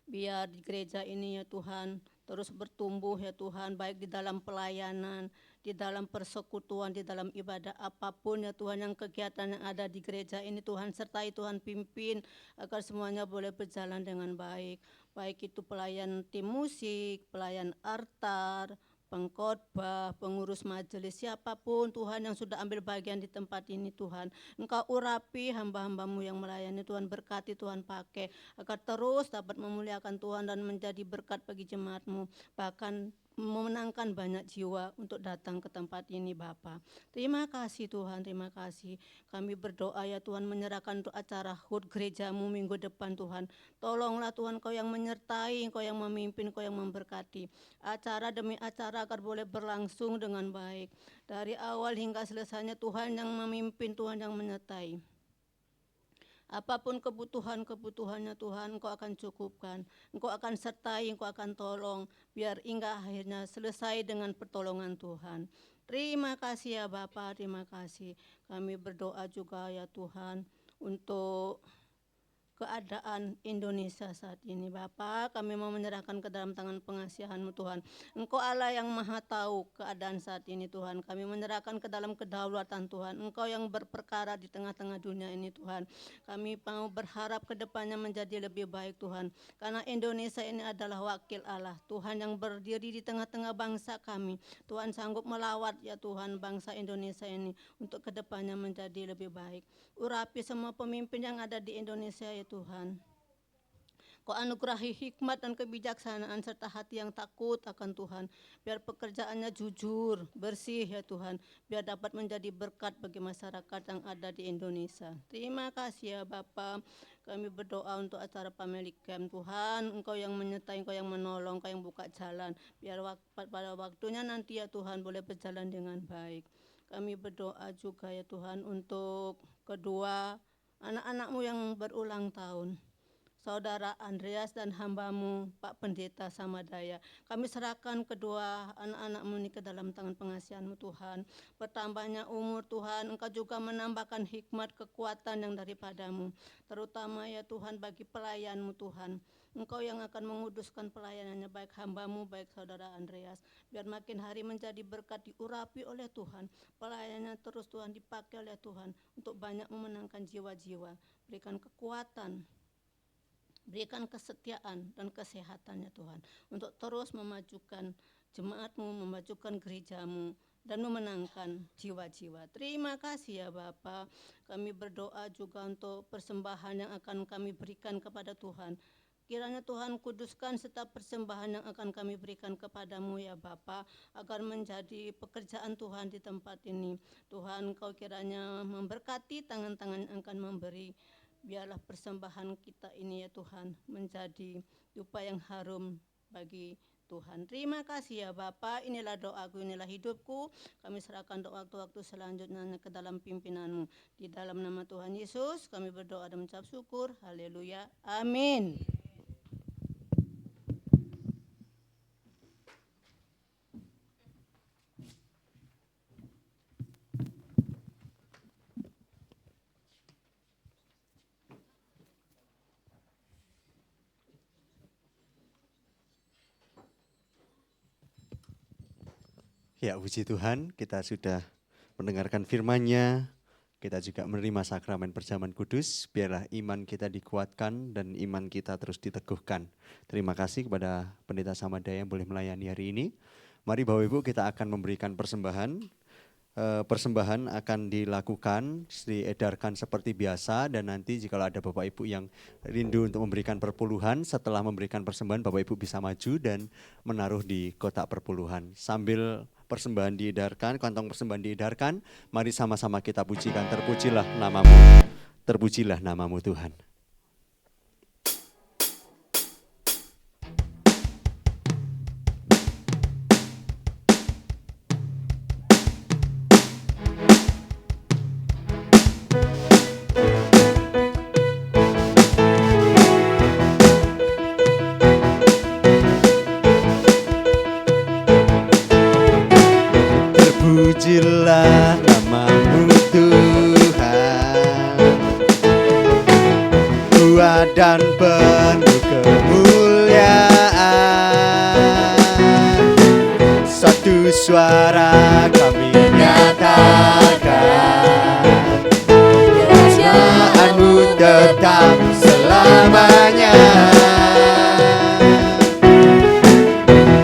biar di gereja ini ya Tuhan terus bertumbuh ya Tuhan, baik di dalam pelayanan, di dalam persekutuan, di dalam ibadah apapun ya Tuhan, yang kegiatan yang ada di gereja ini Tuhan, sertai Tuhan pimpin agar semuanya boleh berjalan dengan baik. Baik itu pelayan tim musik, pelayan altar, pengkhotbah, pengurus majelis, siapapun Tuhan yang sudah ambil bagian di tempat ini Tuhan. Engkau urapi hamba-hamba-Mu yang melayani Tuhan, berkati Tuhan pakai agar terus dapat memuliakan Tuhan dan menjadi berkat bagi jemaat-Mu, bahkan memenangkan banyak jiwa untuk datang ke tempat ini Bapa. Terima kasih Tuhan, terima kasih. Kami berdoa ya Tuhan, menyerahkan untuk acara HUT gereja-Mu minggu depan Tuhan. Tolonglah Tuhan, Kau yang menyertai, Kau yang memimpin, Kau yang memberkati. Acara demi acara agar boleh berlangsung dengan baik. Dari awal hingga selesainya Tuhan yang memimpin, Tuhan yang menyertai. Apapun kebutuhannya Tuhan, Engkau akan cukupkan. Engkau akan sertai, Engkau akan tolong. Biar hingga akhirnya selesai dengan pertolongan Tuhan. Terima kasih ya Bapa, terima kasih. Kami berdoa juga ya Tuhan untuk keadaan Indonesia saat ini Bapa, kami mau menyerahkan ke dalam tangan pengasihan-Mu Tuhan. Engkau Allah yang Maha Tahu keadaan saat ini Tuhan. Kami menyerahkan ke dalam kedaulatan Tuhan. Engkau yang berperkara di tengah-tengah dunia ini Tuhan. Kami mau berharap ke depannya menjadi lebih baik Tuhan. Karena Indonesia ini adalah wakil Allah, Tuhan yang berdiri di tengah-tengah bangsa kami. Tuhan sanggup melawat ya Tuhan bangsa Indonesia ini untuk ke depannya menjadi lebih baik. Urapi semua pemimpin yang ada di Indonesia ya Tuhan. Kau anugerahi hikmat dan kebijaksanaan serta hati yang takut akan Tuhan. Biar pekerjaannya jujur, bersih ya Tuhan. Biar dapat menjadi berkat bagi masyarakat yang ada di Indonesia. Terima kasih ya Bapa. Kami berdoa untuk acara Family Camp Tuhan. Engkau yang menyertai, Engkau yang menolong, Engkau yang buka jalan. Biar pada waktunya nanti ya Tuhan boleh berjalan dengan baik. Kami berdoa juga ya Tuhan untuk kedua anak-anak-Mu yang berulang tahun. Saudara Andreas dan hamba-Mu Pak Pendeta Samadaya. Kami serahkan kedua anak-anak-Mu ini ke dalam tangan pengasihan-Mu Tuhan. Bertambahnya umur Tuhan, Engkau juga menambahkan hikmat kekuatan yang daripada-Mu. Terutama ya Tuhan bagi pelayan-Mu Tuhan. Engkau yang akan menguduskan pelayanannya, baik hamba-Mu, baik saudara Andreas. Biar makin hari menjadi berkat, diurapi oleh Tuhan. Pelayanannya terus Tuhan dipakai oleh Tuhan untuk banyak memenangkan jiwa-jiwa. Berikan kekuatan, berikan kesetiaan dan kesehatannya Tuhan, untuk terus memajukan jemaat-Mu, memajukan gereja-Mu, dan memenangkan jiwa-jiwa. Terima kasih ya Bapa. Kami berdoa juga untuk persembahan yang akan kami berikan kepada Tuhan. Kiranya Tuhan kuduskan setiap persembahan yang akan kami berikan kepadamu ya Bapa, agar menjadi pekerjaan Tuhan di tempat ini. Tuhan, Kau kiranya memberkati tangan-tangan yang akan memberi. Biarlah persembahan kita ini ya Tuhan menjadi dupa yang harum bagi Tuhan. Terima kasih ya Bapa. Inilah doaku, inilah hidupku. Kami serahkan untuk waktu-waktu selanjutnya ke dalam pimpinan-Mu. Di dalam nama Tuhan Yesus kami berdoa dan mengucap syukur. Haleluya. Amin. Ya, puji Tuhan, kita sudah mendengarkan firman-Nya, kita juga menerima sakramen perjamuan kudus, biarlah iman kita dikuatkan dan iman kita terus diteguhkan. Terima kasih kepada Pendeta Samadaya yang boleh melayani hari ini. Mari Bapak Ibu, kita akan memberikan persembahan. Persembahan akan dilakukan, diedarkan seperti biasa, dan nanti jika ada Bapak Ibu yang rindu untuk memberikan perpuluhan, setelah memberikan persembahan Bapak Ibu bisa maju dan menaruh di kotak perpuluhan. Sambil persembahan diedarkan, kantong persembahan diedarkan, mari sama-sama kita pujikan, terpujilah namamu Tuhan. Terpujilah namamu Tuhan, kuat dan penuh kemuliaan. Satu suara kami nyatakan, kerajaan-Mu tetap selamanya.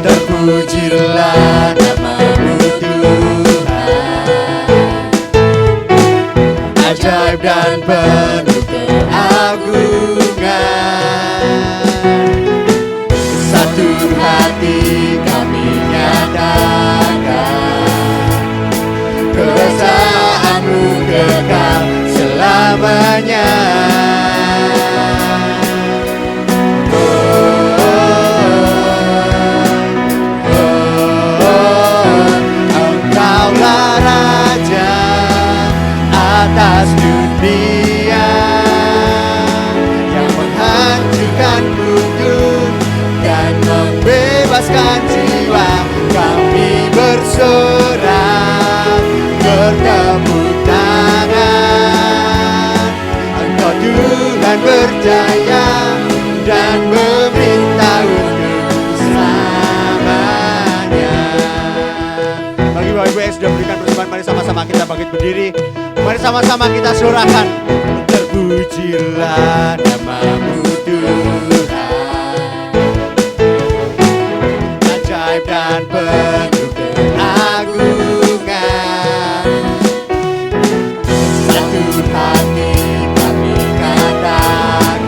Terpujilah namamu ajaib dan penuh keagungan. Satu hati kami nyatakan, kerajaan-Mu kekal selamanya. Engkaulah Raja atas dunia, yang menghancurkan kudus dan membebaskan jiwa. Kami bersorak, bertepuk tangan. Engkau Tuhan berjaya dan memerintah untuk selamanya. Bagi Bapak Ibu yang sudah berikan persembahan, mari sama-sama kita bangkit berdiri. Mari sama-sama kita surahkan. Terpujilah namamu Tuhan, ajaib dan penuh keagungan. Satu hati kami katakan,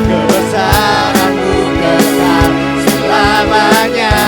kebesaran-Mu kekal selamanya.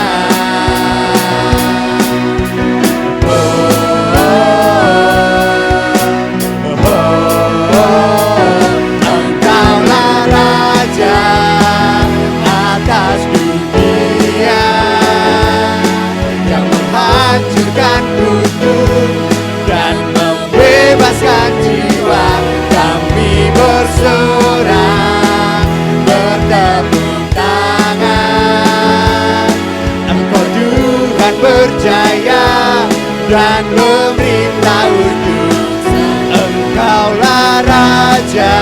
dan memerintah untuk Engkaulah Raja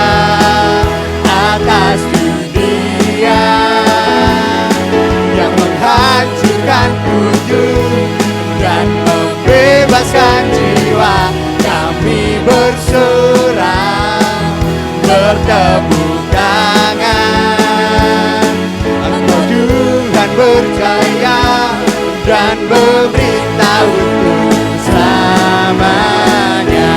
atas dunia yang menghancurkan tujuh dan membebaskan jiwa. Kami berserah, bertepuk tangan. Engkau Tuhan berjaya dan memerintah untuk selamanya.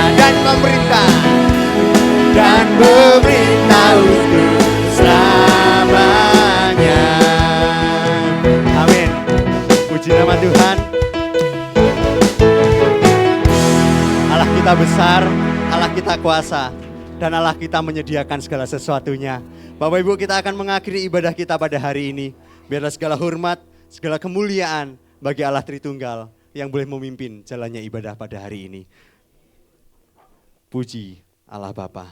Dan memerintah untuk selamanya. Amin. Puji nama Tuhan. Allah kita besar, Allah kita kuasa, dan Allah kita menyediakan segala sesuatunya. Bapak Ibu, kita akan mengakhiri ibadah kita pada hari ini. Biarlah segala hormat, segala kemuliaan bagi Allah Tritunggal yang boleh memimpin jalannya ibadah pada hari ini. Puji Allah Bapa.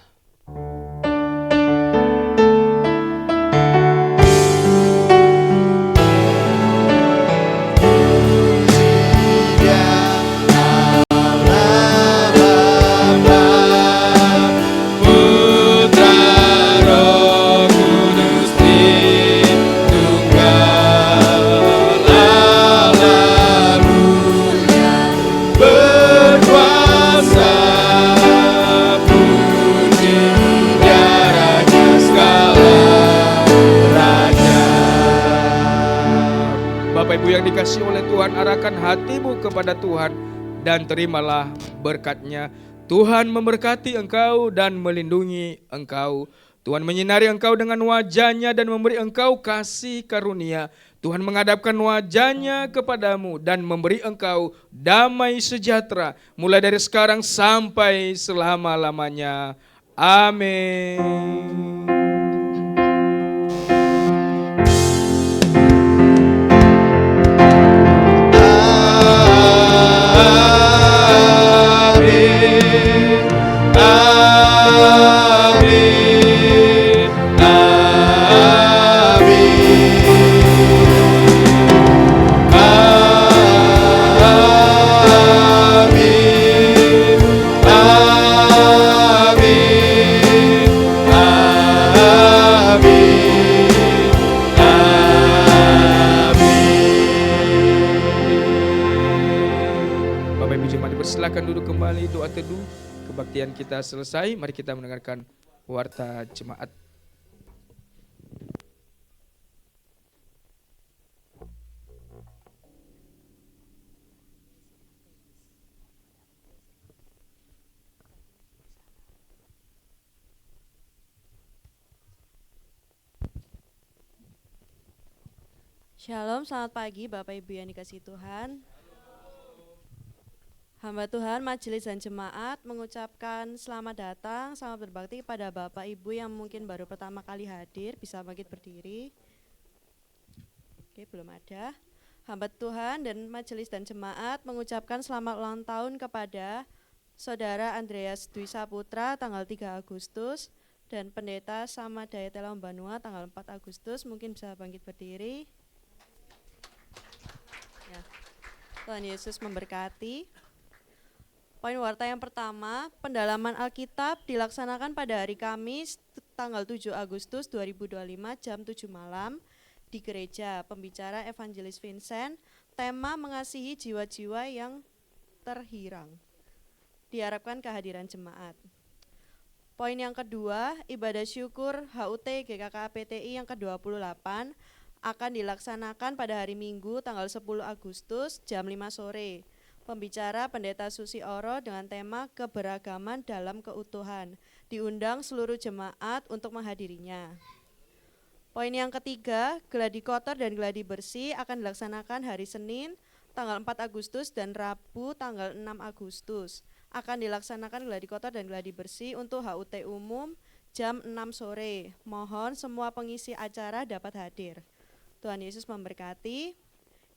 Yang dikasihi oleh Tuhan, arahkan hatimu kepada Tuhan dan terimalah berkat-Nya. Tuhan memberkati engkau dan melindungi engkau. Tuhan menyinari engkau dengan wajah-Nya dan memberi engkau kasih karunia. Tuhan menghadapkan wajah-Nya kepadamu dan memberi engkau damai sejahtera mulai dari sekarang sampai selama-lamanya. Amin. Kebaktian kita selesai, mari kita mendengarkan warta jemaat. Shalom, selamat pagi Bapak Ibu yang dikasihi Tuhan. Hamba Tuhan, majelis dan jemaat mengucapkan selamat datang, selamat berbakti kepada Bapak Ibu yang mungkin baru pertama kali hadir, bisa bangkit berdiri. Oke, belum ada. Hamba Tuhan dan majelis dan jemaat mengucapkan selamat ulang tahun kepada Saudara Andreas Dwi Saputra tanggal 3 Agustus dan Pendeta Samadaya Telam Banua tanggal 4 Agustus, mungkin bisa bangkit berdiri. Ya. Tuhan Yesus memberkati. Poin warta yang pertama, pendalaman Alkitab dilaksanakan pada hari Kamis tanggal 7 Agustus 2025 jam 7 malam di gereja. Pembicara Evangelis Vincent, tema mengasihi jiwa-jiwa yang terhirang. Diharapkan kehadiran jemaat. Poin yang kedua, ibadah syukur HUT GKK PTI yang ke-28 akan dilaksanakan pada hari Minggu tanggal 10 Agustus jam 5 sore. Pembicara Pendeta Susi Oro dengan tema keberagaman dalam keutuhan. Diundang seluruh jemaat untuk menghadirinya. Poin yang ketiga, gladi kotor dan gladi bersih akan dilaksanakan hari Senin tanggal 4 Agustus dan Rabu tanggal 6 Agustus. Akan dilaksanakan gladi kotor dan gladi bersih untuk HUT umum jam 6 sore. Mohon semua pengisi acara dapat hadir. Tuhan Yesus memberkati.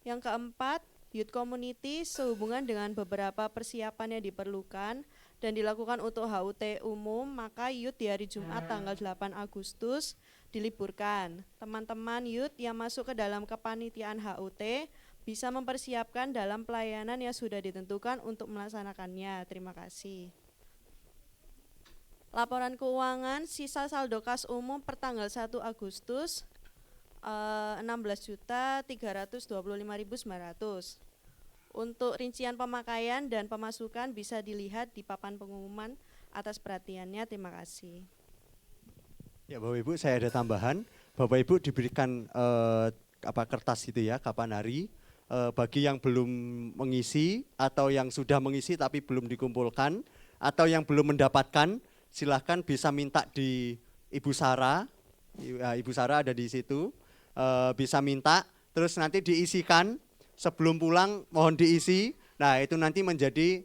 Yang keempat, Youth Community sehubungan dengan beberapa persiapan yang diperlukan dan dilakukan untuk HUT umum, maka Youth di hari Jumat tanggal 8 Agustus diliburkan. Teman-teman Youth yang masuk ke dalam kepanitiaan HUT bisa mempersiapkan dalam pelayanan yang sudah ditentukan untuk melaksanakannya. Terima kasih. Laporan keuangan sisa saldo kas umum per tanggal 1 Agustus 16.325.900. Untuk rincian pemakaian dan pemasukan bisa dilihat di papan pengumuman. Atas perhatiannya, terima kasih. Ya Bapak Ibu, saya ada tambahan. Bapak Ibu diberikan kertas itu ya, kapan hari. Bagi yang belum mengisi atau yang sudah mengisi tapi belum dikumpulkan atau yang belum mendapatkan, silahkan bisa minta di Ibu Sarah. Ibu Sarah ada di situ. Bisa minta, terus nanti diisikan. Sebelum pulang mohon diisi. Nah itu nanti menjadi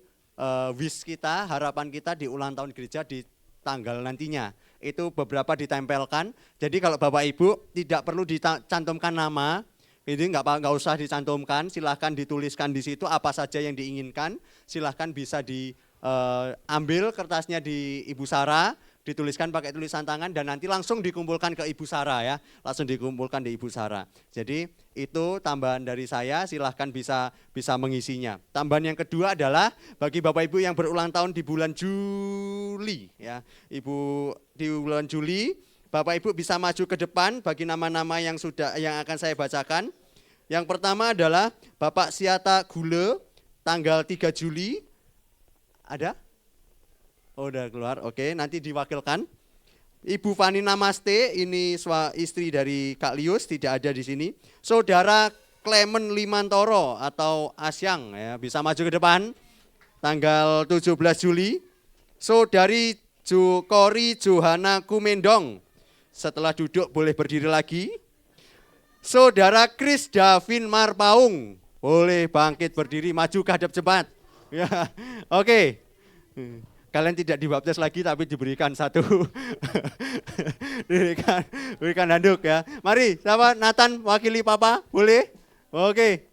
wish kita, harapan kita di ulang tahun gereja di tanggal nantinya. Itu beberapa ditempelkan. Jadi kalau Bapak Ibu tidak perlu dicantumkan nama, ini nggak usah dicantumkan. Silahkan dituliskan di situ apa saja yang diinginkan. Silahkan bisa diambil kertasnya di Ibu Sarah, dituliskan pakai tulisan tangan dan nanti langsung dikumpulkan ke Ibu Sarah ya, langsung dikumpulkan di Ibu Sarah. Jadi itu tambahan dari saya, silahkan bisa mengisinya. Tambahan yang kedua adalah bagi Bapak Ibu yang berulang tahun di bulan Juli ya, Ibu di bulan Juli, Bapak Ibu bisa maju ke depan bagi nama-nama yang akan saya bacakan. Yang pertama adalah Bapak Siata Gule, tanggal 3 Juli. Ada? Oh, udah keluar, oke, nanti diwakilkan. Ibu Fani Namaste, ini istri dari Kak Lius, tidak ada di sini. Saudara Clement Limantoro atau Asyang, ya, bisa maju ke depan, tanggal 17 Juli. Saudari Kori Johana Kumendong, setelah duduk boleh berdiri lagi. Saudara Chris Davin Marpaung, boleh bangkit berdiri, maju ke hadap cepat. Ya, oke. Kalian tidak dibaptis lagi tapi diberikan satu diberikan handuk ya. Mari, siapa? Nathan wakili Papa, boleh? Oke.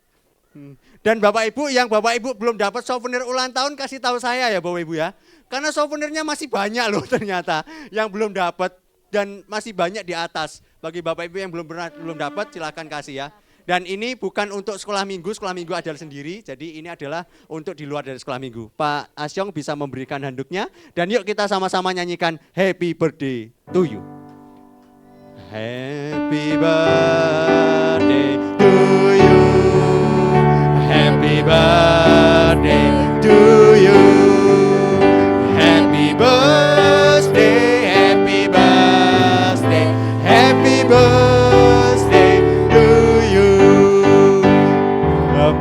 Dan Bapak Ibu yang Bapak Ibu belum dapat souvenir ulang tahun kasih tahu saya ya Bapak Ibu ya. Karena souvenirnya masih banyak loh ternyata yang belum dapat dan masih banyak di atas. Bagi Bapak Ibu yang belum dapat silakan kasih ya. Dan ini bukan untuk sekolah minggu adalah sendiri, jadi ini adalah untuk di luar dari sekolah minggu. Pak Asyong bisa memberikan handuknya, dan yuk kita sama-sama nyanyikan Happy Birthday to you. Happy birthday to you, happy birthday to you, happy birthday, happy birthday, happy birthday.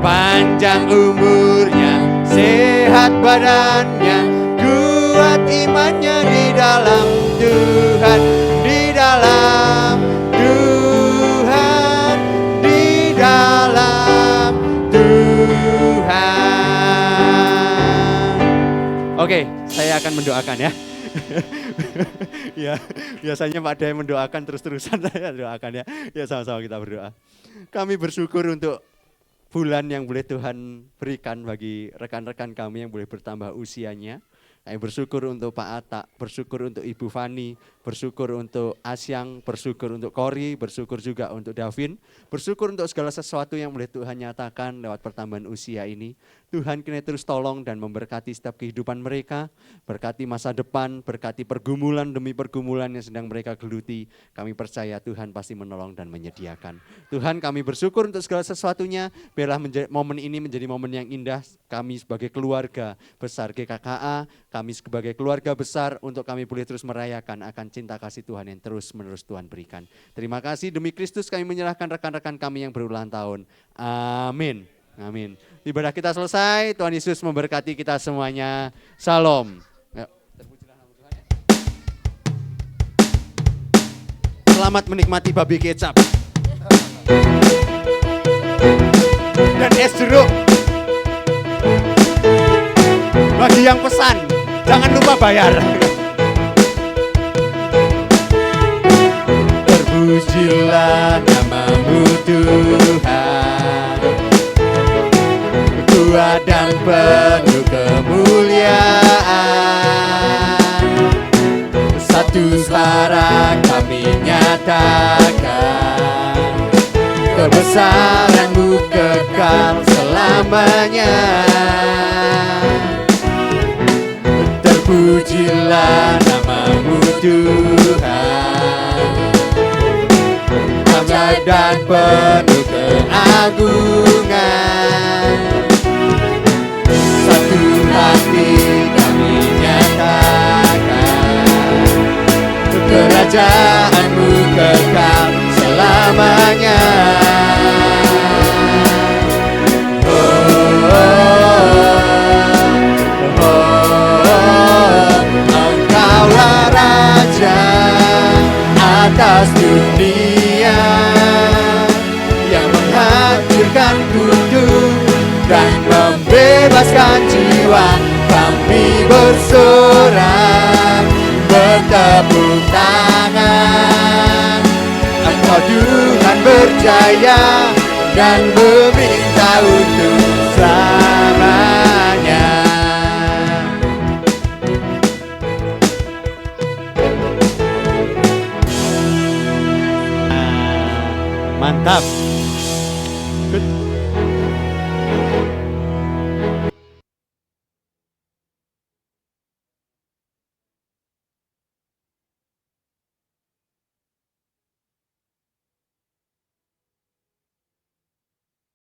Panjang umurnya, sehat badannya, kuat imannya di dalam Tuhan, di dalam Tuhan, di dalam Tuhan. Oke, saya akan mendoakan ya. Ya, biasanya Pak Day mendoakan terus-terusan, saya doakan ya. Ya sama-sama kita berdoa. Kami bersyukur untuk bulan yang boleh Tuhan berikan bagi rekan-rekan kami yang boleh bertambah usianya. Kami bersyukur untuk Pak Atta, bersyukur untuk Ibu Fani, bersyukur untuk Asyang, bersyukur untuk Kori, bersyukur juga untuk Davin, bersyukur untuk segala sesuatu yang boleh Tuhan nyatakan lewat pertambahan usia ini. Tuhan kini terus tolong dan memberkati setiap kehidupan mereka, berkati masa depan, berkati pergumulan demi pergumulan yang sedang mereka geluti. Kami percaya Tuhan pasti menolong dan menyediakan. Tuhan kami bersyukur untuk segala sesuatunya, biarlah momen ini menjadi momen yang indah. Kami sebagai keluarga besar GKKA, kami sebagai keluarga besar untuk kami boleh terus merayakan akan cinta kasih Tuhan yang terus menerus Tuhan berikan. Terima kasih, demi Kristus kami menyerahkan rekan-rekan kami yang berulang tahun. Amin. Amin. Ibadah kita selesai, Tuhan Yesus memberkati kita semuanya. Shalom. Selamat menikmati babi kecap dan es jeruk. Bagi yang pesan, jangan lupa bayar. Terpujilah namamu Tuhan, kuat dan penuh kemuliaan. Satu suara kami nyatakan kebesaran-Mu kekal selamanya. Terpujilah nama-Mu Tuhan, ajaib dan penuh keagungan. Satu hati kami nyatakan, kerajaan-Mu kekal selamanya. Engkaulah Raja atas dunia, yang menghancurkan kudus dan membebaskan jiwa. Kami bersorak, bertepuk tangan. Engkau Tuhan berjaya dan meminta untuk selamanya. Mantap. Good.